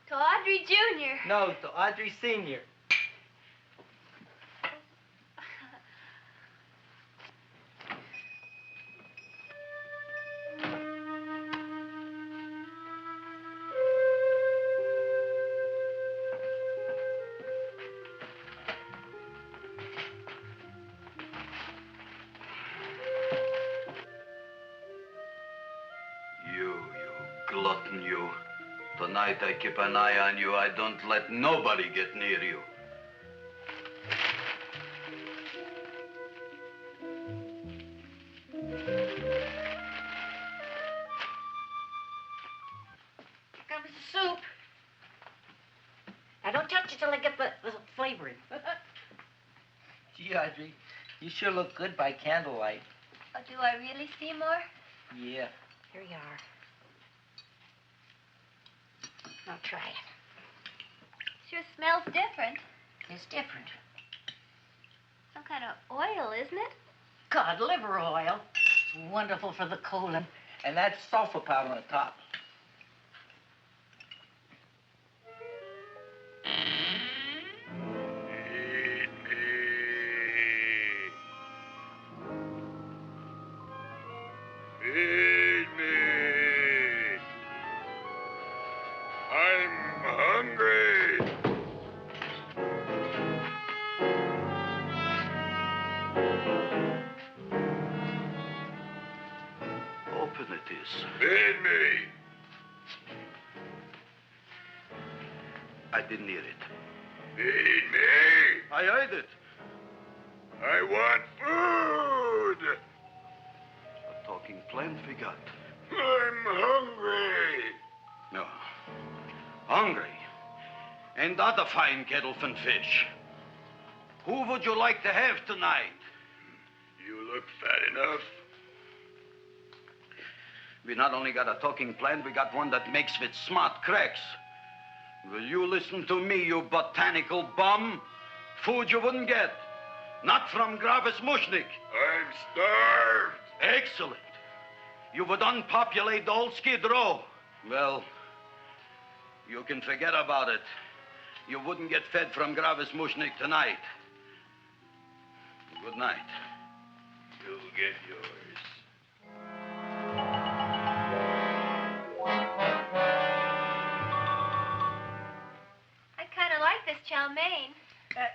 To Audrey Jr. No, to Audrey Sr. Glutton, you. Tonight I keep an eye on you. I don't let nobody get near you. Here comes the soup. Now, don't touch it till I get the flavoring. Gee, Audrey, you sure look good by candlelight. Oh, do I really, Seymour? Yeah. Here you are. Now try it. Sure smells different. It's different. Some kind of oil, isn't it? Cod liver oil. It's wonderful for the colon. And that's sulfur powder on the top. Feed me. I'm hungry. Open it is. Feed me. I didn't hear it. Feed me. I heard it. I want food. A talking plant we got. I'm hungry. No. Hungry. And other fine kettlefen fish. Who would you like to have tonight? You look fat enough. We not only got a talking plant, we got one that makes with smart cracks. Will you listen to me, you botanical bum? Food you wouldn't get. Not from Gravis Mushnik. I'm starved. Excellent. You would unpopulate the old Skid Row. Well, you can forget about it. You wouldn't get fed from Gravis Mushnik tonight. Good night. You'll get yours. I kind of like this chow mein.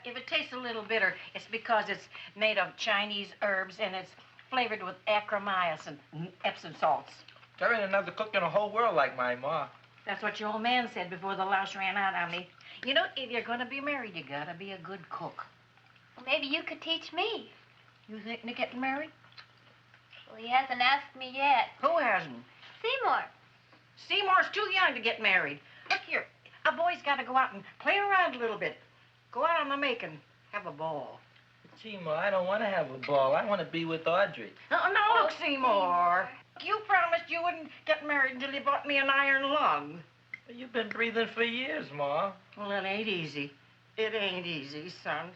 If it tastes a little bitter, it's because it's made of Chinese herbs and it's flavored with acromycin and Epsom salts. There ain't another cook in the whole world like my ma. That's what your old man said before the louse ran out on me. You know, if you're going to be married, you got to be a good cook. Well, maybe you could teach me. You thinking of getting married? Well, he hasn't asked me yet. Who hasn't? Seymour. Seymour's too young to get married. Look here, a boy's got to go out and play around a little bit. Go out on the make and have a ball. Seymour, I don't want to have a ball. I want to be with Audrey. No, look, Seymour. You promised you wouldn't get married until you bought me an iron lung. You've been breathing for years, Ma. Well, it ain't easy. It ain't easy, son.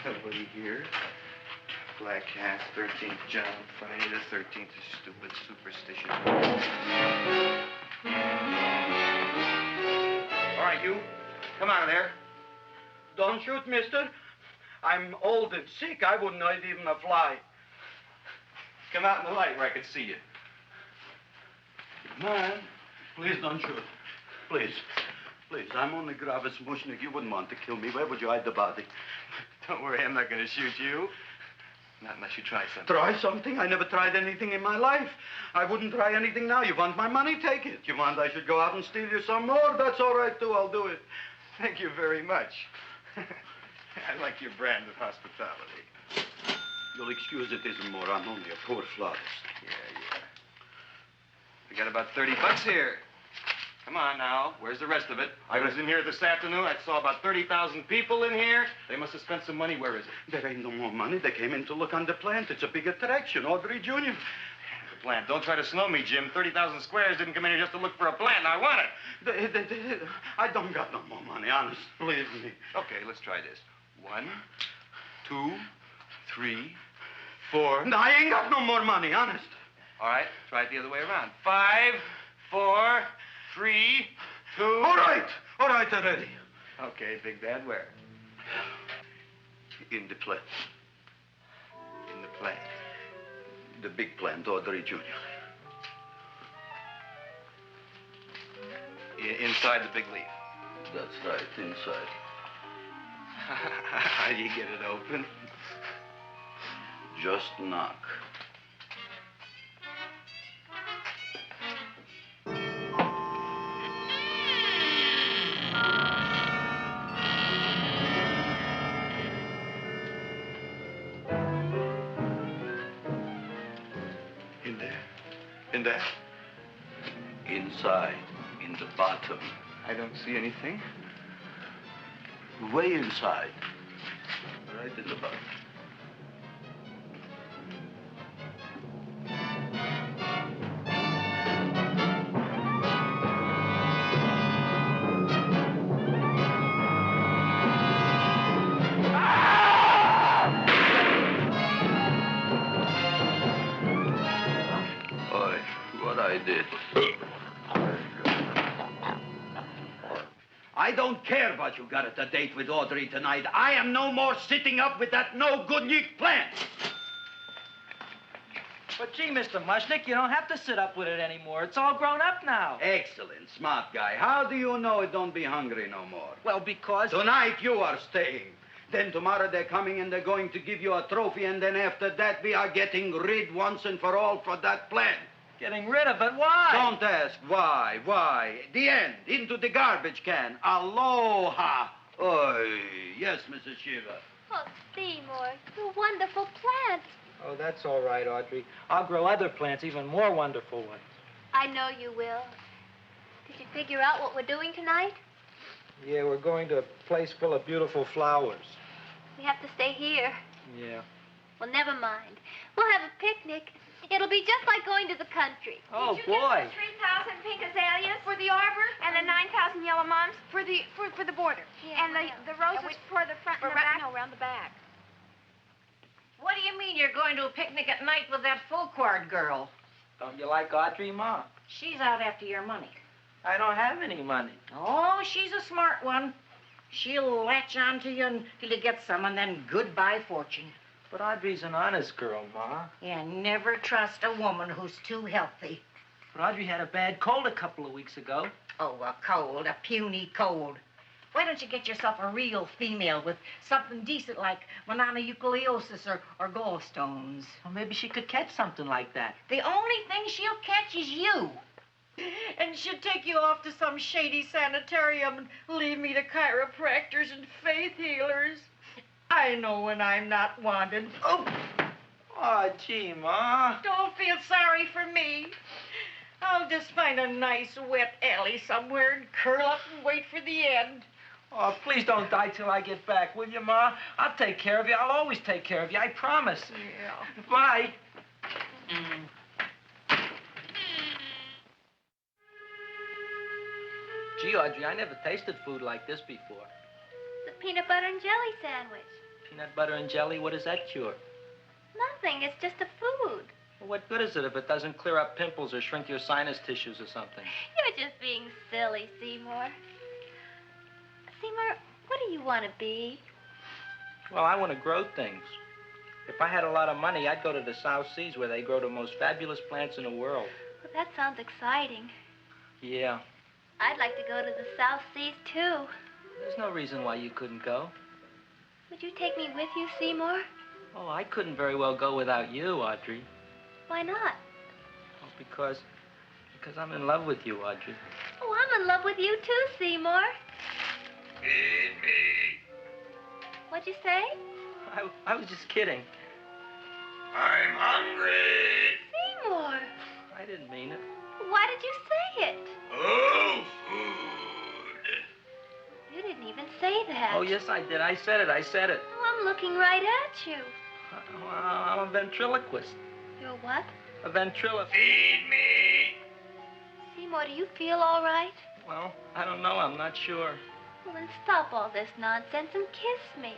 Nobody here. Black Cat, 13th John, Friday the 13th is stupid superstition. All right, you. Come out of there. Don't shoot, mister. I'm old and sick. I wouldn't hurt even a fly. Come out in the light where I can see you. Man, please don't shoot. Please. Please, I'm only Gravis Mushnik. You wouldn't want to kill me. Where would you hide the body? Don't worry, I'm not going to shoot you. Not unless you try something. Try something? I never tried anything in my life. I wouldn't try anything now. You want my money? Take it. You want I should go out and steal you some more? That's all right, too. I'll do it. Thank you very much. I like your brand of hospitality. You'll excuse it isn't more. I'm only a poor florist. Yeah. We got about $30 here. Come on now. Where's the rest of it? I was in here this afternoon. I saw about 30,000 people in here. They must have spent some money. Where is it? There ain't no more money. They came in to look on the plant. It's a big attraction. Audrey Jr. The plant. Don't try to slow me, Jim. 30,000 squares didn't come in here just to look for a plant. I want it. I don't got no more money, honest. Believe me. Okay, let's try this. 1, 2, 3, 4. No, I ain't got no more money, honest. All right, try it the other way around. 5, 4, 3, 2. All right already. Okay, Big Bad, where? In the plant. In the plant. The big plant, Audrey Jr. Inside the big leaf. That's right, inside. How do you get it open? Just knock. In there? Inside, in the bottom. I don't see anything. Way inside. Right in the bottom. I don't care about you got at the date with Audrey tonight. I am no more sitting up with that no-good Nick plant. But gee, Mr. Mushnik, you don't have to sit up with it anymore. It's all grown up now. Excellent, smart guy. How do you know it don't be hungry no more? Well, because... Tonight you are staying. Then tomorrow they're coming and they're going to give you a trophy, and then after that we are getting rid once and for all for that plant. Getting rid of it? Why? Don't ask why. The end. Into the garbage can. Aloha. Oy. Yes, Mrs. Shiva. Oh, Seymour, you wonderful plant. Oh, that's all right, Audrey. I'll grow other plants, even more wonderful ones. I know you will. Did you figure out what we're doing tonight? Yeah, we're going to a place full of beautiful flowers. We have to stay here. Yeah. Well, never mind. We'll have a picnic. It'll be just like going to the country. Oh, Did you boy. get the 3,000 pink azaleas for the arbor and the 9,000 yellow mums for the border? Yeah, and the roses for the front and the back? No, around the back. What do you mean you're going to a picnic at night with that full-quart girl? Don't you like Audrey, Ma? She's out after your money. I don't have any money. Oh, she's a smart one. She'll latch on to you until you get some, and then goodbye fortune. But Audrey's an honest girl, Ma. Yeah, never trust a woman who's too healthy. But Audrey had a bad cold a couple of weeks ago. Oh, a cold, a puny cold. Why don't you get yourself a real female with something decent like mononucleosis or gallstones? Well, maybe she could catch something like that. The only thing she'll catch is you. And she'll take you off to some shady sanitarium and leave me to chiropractors and faith healers. I know when I'm not wanted. Oh, gee, Ma. Don't feel sorry for me. I'll just find a nice wet alley somewhere and curl up and wait for the end. Oh, please don't die till I get back, will you, Ma? I'll take care of you. I'll always take care of you. I promise. Yeah. Bye. Gee, Audrey, I never tasted food like this before. The peanut butter and jelly sandwich. Peanut butter and jelly, what does that cure? Nothing. It's just a food. Well, what good is it if it doesn't clear up pimples or shrink your sinus tissues or something? You're just being silly, Seymour. Seymour, what do you want to be? Well, I want to grow things. If I had a lot of money, I'd go to the South Seas where they grow the most fabulous plants in the world. Well, that sounds exciting. Yeah. I'd like to go to the South Seas, too. There's no reason why you couldn't go. Would you take me with you, Seymour? Oh, I couldn't very well go without you, Audrey. Why not? Oh, because I'm in love with you, Audrey. Oh, I'm in love with you, too, Seymour. Feed me. What'd you say? I was just kidding. I'm hungry. Seymour. I didn't mean it. Why did you say it? Oh, food. You didn't even say that. Oh, yes, I did. I said it. Oh, I'm looking right at you. I'm a ventriloquist. You're what? A ventriloquist. Feed me. Seymour, do you feel all right? Well, I don't know. I'm not sure. Well, then stop all this nonsense and kiss me.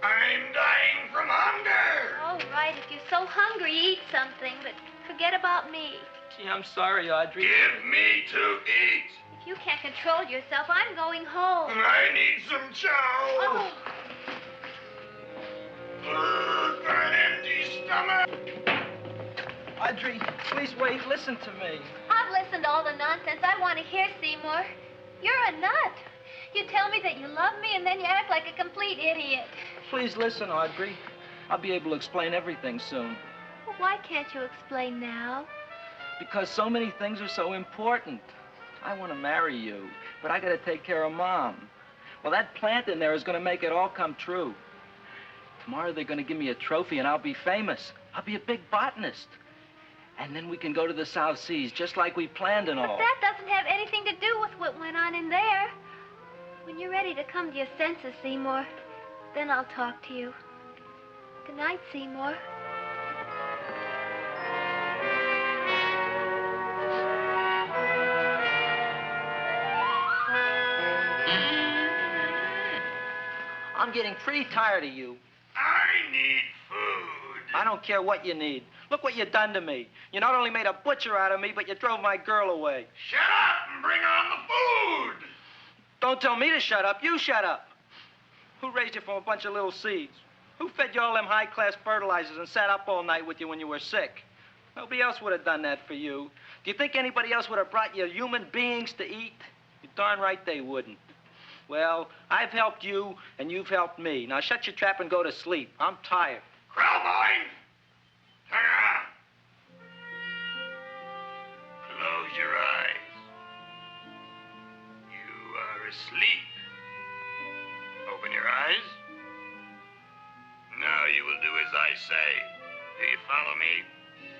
I'm dying from hunger. All right, if you're so hungry, eat something, but forget about me. Gee, I'm sorry, Audrey. Give me to eat. If you can't control yourself, I'm going home. I need some chow. Oh. An empty stomach. Audrey, please wait. Listen to me. I've listened to all the nonsense I want to hear, Seymour. You're a nut. You tell me that you love me, and then you act like a complete idiot. Please listen, Audrey. I'll be able to explain everything soon. Well, why can't you explain now? Because so many things are so important. I want to marry you, but I got to take care of Mom. Well, that plant in there is going to make it all come true. Tomorrow they're going to give me a trophy, and I'll be famous. I'll be a big botanist. And then we can go to the South Seas, just like we planned and all. But that doesn't have anything to do with what went on in there. When you're ready to come to your senses, Seymour, then I'll talk to you. Good night, Seymour. I'm getting pretty tired of you. I need food. I don't care what you need. Look what you done to me. You not only made a butcher out of me, but you drove my girl away. Shut up and bring on the food. Don't tell me to shut up. You shut up. Who raised you from a bunch of little seeds? Who fed you all them high-class fertilizers and sat up all night with you when you were sick? Nobody else would have done that for you. Do you think anybody else would have brought you human beings to eat? You're darn right they wouldn't. Well, I've helped you, and you've helped me. Now shut your trap and go to sleep. I'm tired. Krelborn! Turn around. Close your eyes. You are asleep. Open your eyes. Now you will do as I say. Do you follow me?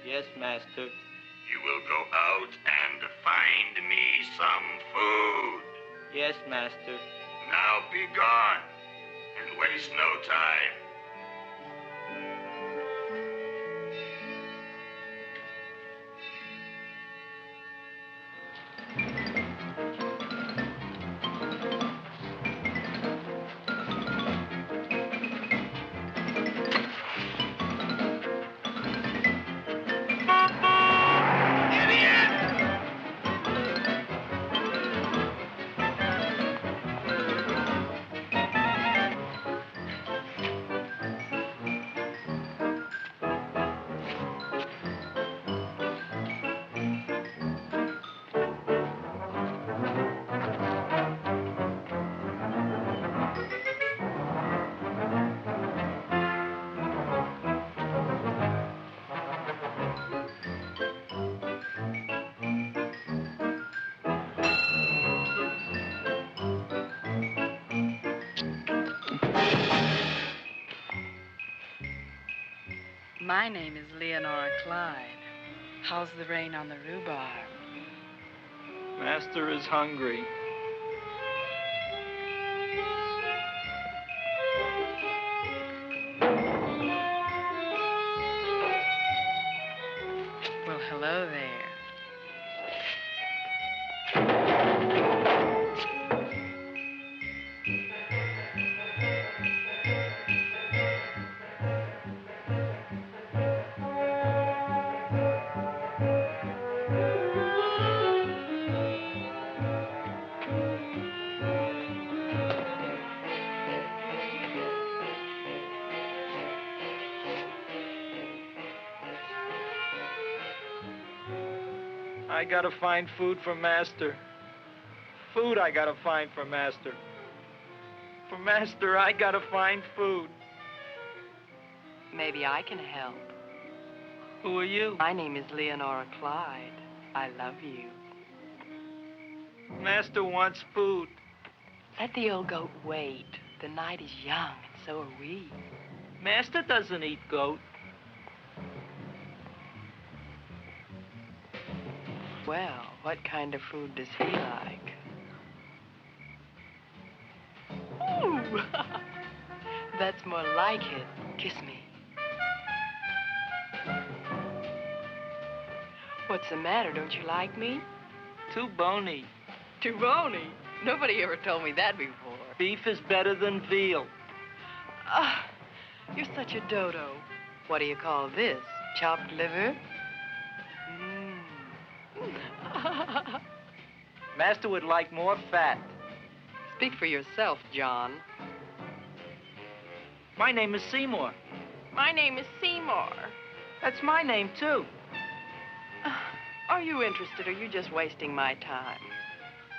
Yes, master. You will go out and find me some food. Yes, master. Now be gone and waste no time. My name is Leonora Clyde. How's the rain on the rhubarb? Master is hungry. Well, hello there. I gotta find food for Master. Food I gotta find for Master. For Master, I gotta find food. Maybe I can help. Who are you? My name is Leonora Clyde. I love you. Master wants food. Let the old goat wait. The night is young, and so are we. Master doesn't eat goat. Well, what kind of food does he like? Ooh! That's more like it. Kiss me. What's the matter? Don't you like me? Too bony. Too bony? Nobody ever told me that before. Beef is better than veal. Ah, you're such a dodo. What do you call this? Chopped liver? Master would like more fat. Speak for yourself, John. My name is Seymour. My name is Seymour. That's my name, too. Are you interested, or are you just wasting my time?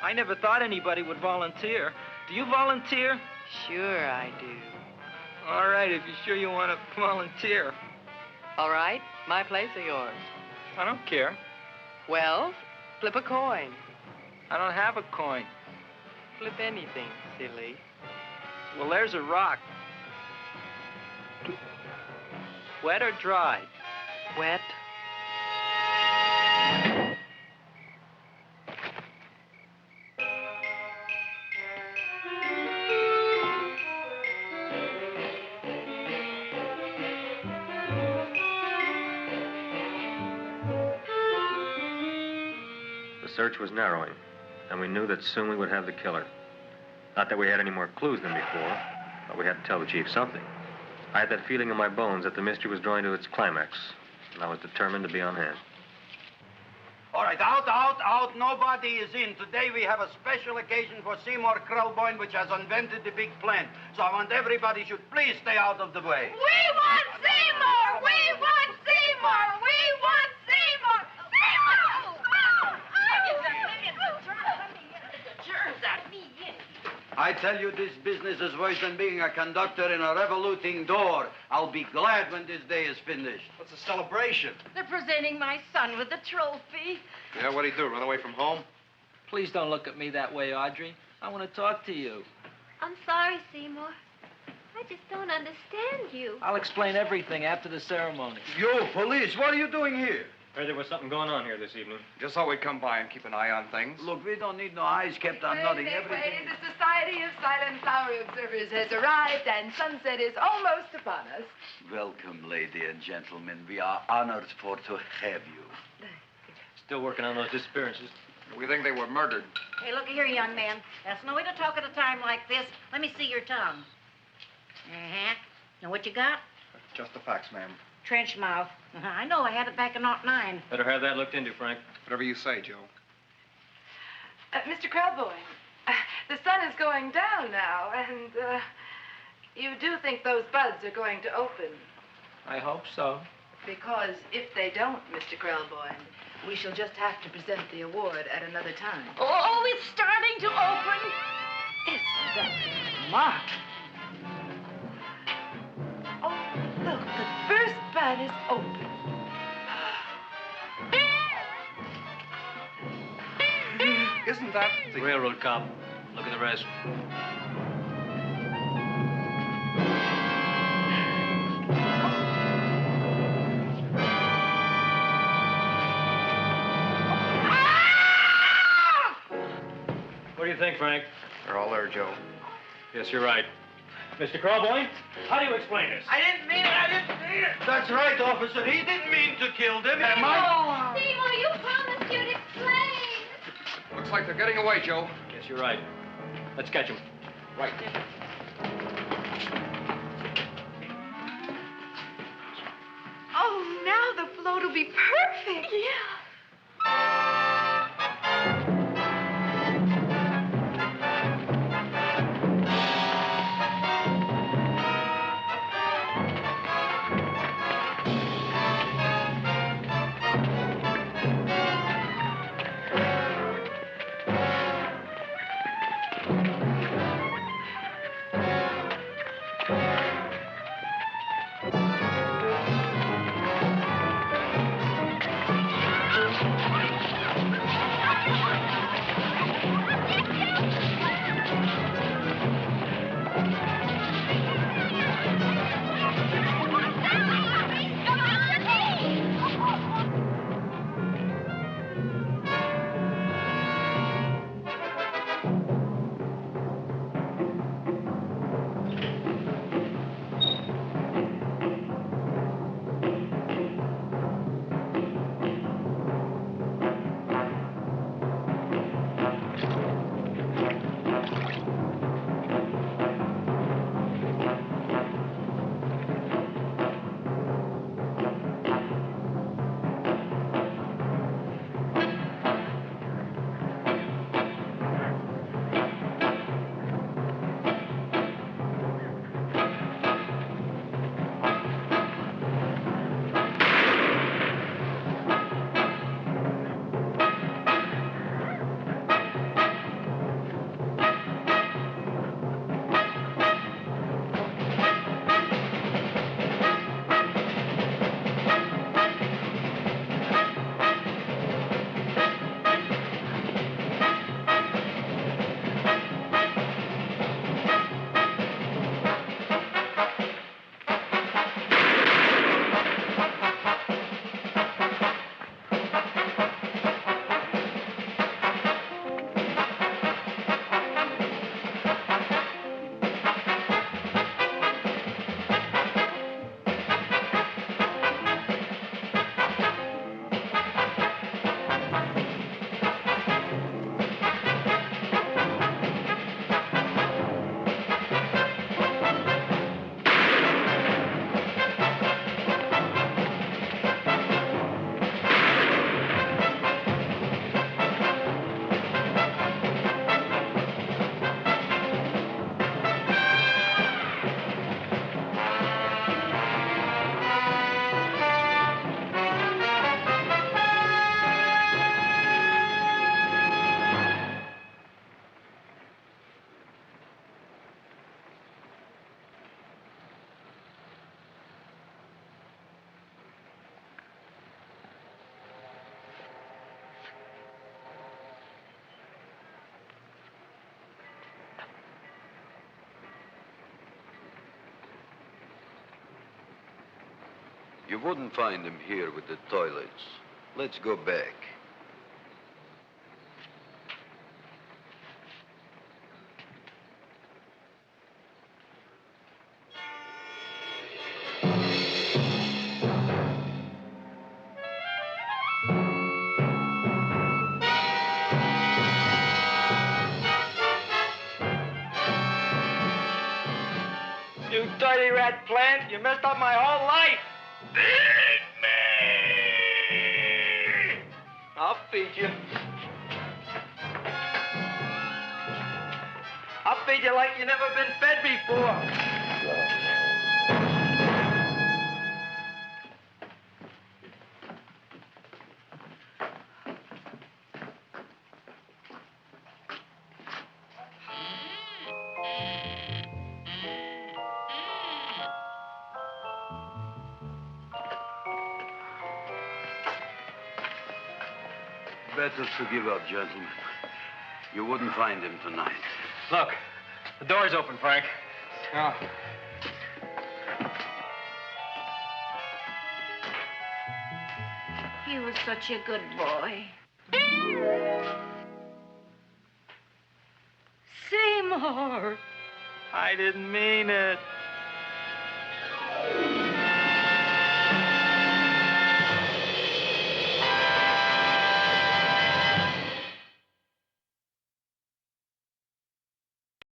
I never thought anybody would volunteer. Do you volunteer? Sure I do. All right, if you're sure you want to volunteer. All right, my place or yours? I don't care. Well, flip a coin. I don't have a coin. Flip anything, silly. Well, there's a rock. Wet or dry? Wet. The search was narrowing, and we knew that soon we would have the killer. Not that we had any more clues than before, but we had to tell the chief something. I had that feeling in my bones that the mystery was drawing to its climax, and I was determined to be on hand. All right, out. Nobody is in. Today we have a special occasion for Seymour Krelborn, which has invented the big plan. So I want everybody should please stay out of the way. We want Seymour! We want Seymour! We want Seymour! I tell you, this business is worse than being a conductor in a revoluting door. I'll be glad when this day is finished. What's the celebration? They're presenting my son with a trophy. Yeah, what'd he do, run away from home? Please don't look at me that way, Audrey. I want to talk to you. I'm sorry, Seymour. I I just don't understand you. I'll explain everything after the ceremony. You, police, what are you doing here? Heard there was something going on here this evening. Just thought we'd come by and keep an eye on things. Look, we don't need no eyes kept on nothing. Everything. The Society of Silent Flower Observers has arrived, and sunset is almost upon us. Welcome, lady and gentlemen. We are honored for to have you. Still working on those disappearances. We think they were murdered. Hey, look here, young man. That's no way to talk at a time like this. Let me see your tongue. Uh-huh. Now, what you got? Just the facts, ma'am. Trench mouth. I know. I had it back in '09. Better have that looked into, Frank. Whatever you say, Joe. Mr. Krelborn, the sun is going down now, and you do think those buds are going to open? I hope so. Because if they don't, Mr. Krelborn, we shall just have to present the award at another time. Oh, it's starting to open. Isn't that smart? Oh, look, the first bud is open. Isn't that the Railroad cop. Look at the rest. What do you think, Frank? They're all there, Joe. Yes, you're right. Mr. Krelborn, how do you explain this? I didn't mean it. That's right, officer. He didn't mean to kill them. Am I? Seymour, you promised you'd explain. Looks like they're getting away, Joe. Yes, you're right. Let's catch him. Right. Oh, now the float will be perfect. Yeah. You wouldn't find him here with the toilets. Let's go back. You dirty rat plant, you messed up my whole life. Feed me! I'll feed you. I'll feed you like you never been fed before. Better to give up, gentlemen. You wouldn't find him tonight. Look, the door's open, Frank. Oh. He was such a good boy. Seymour! I didn't mean it.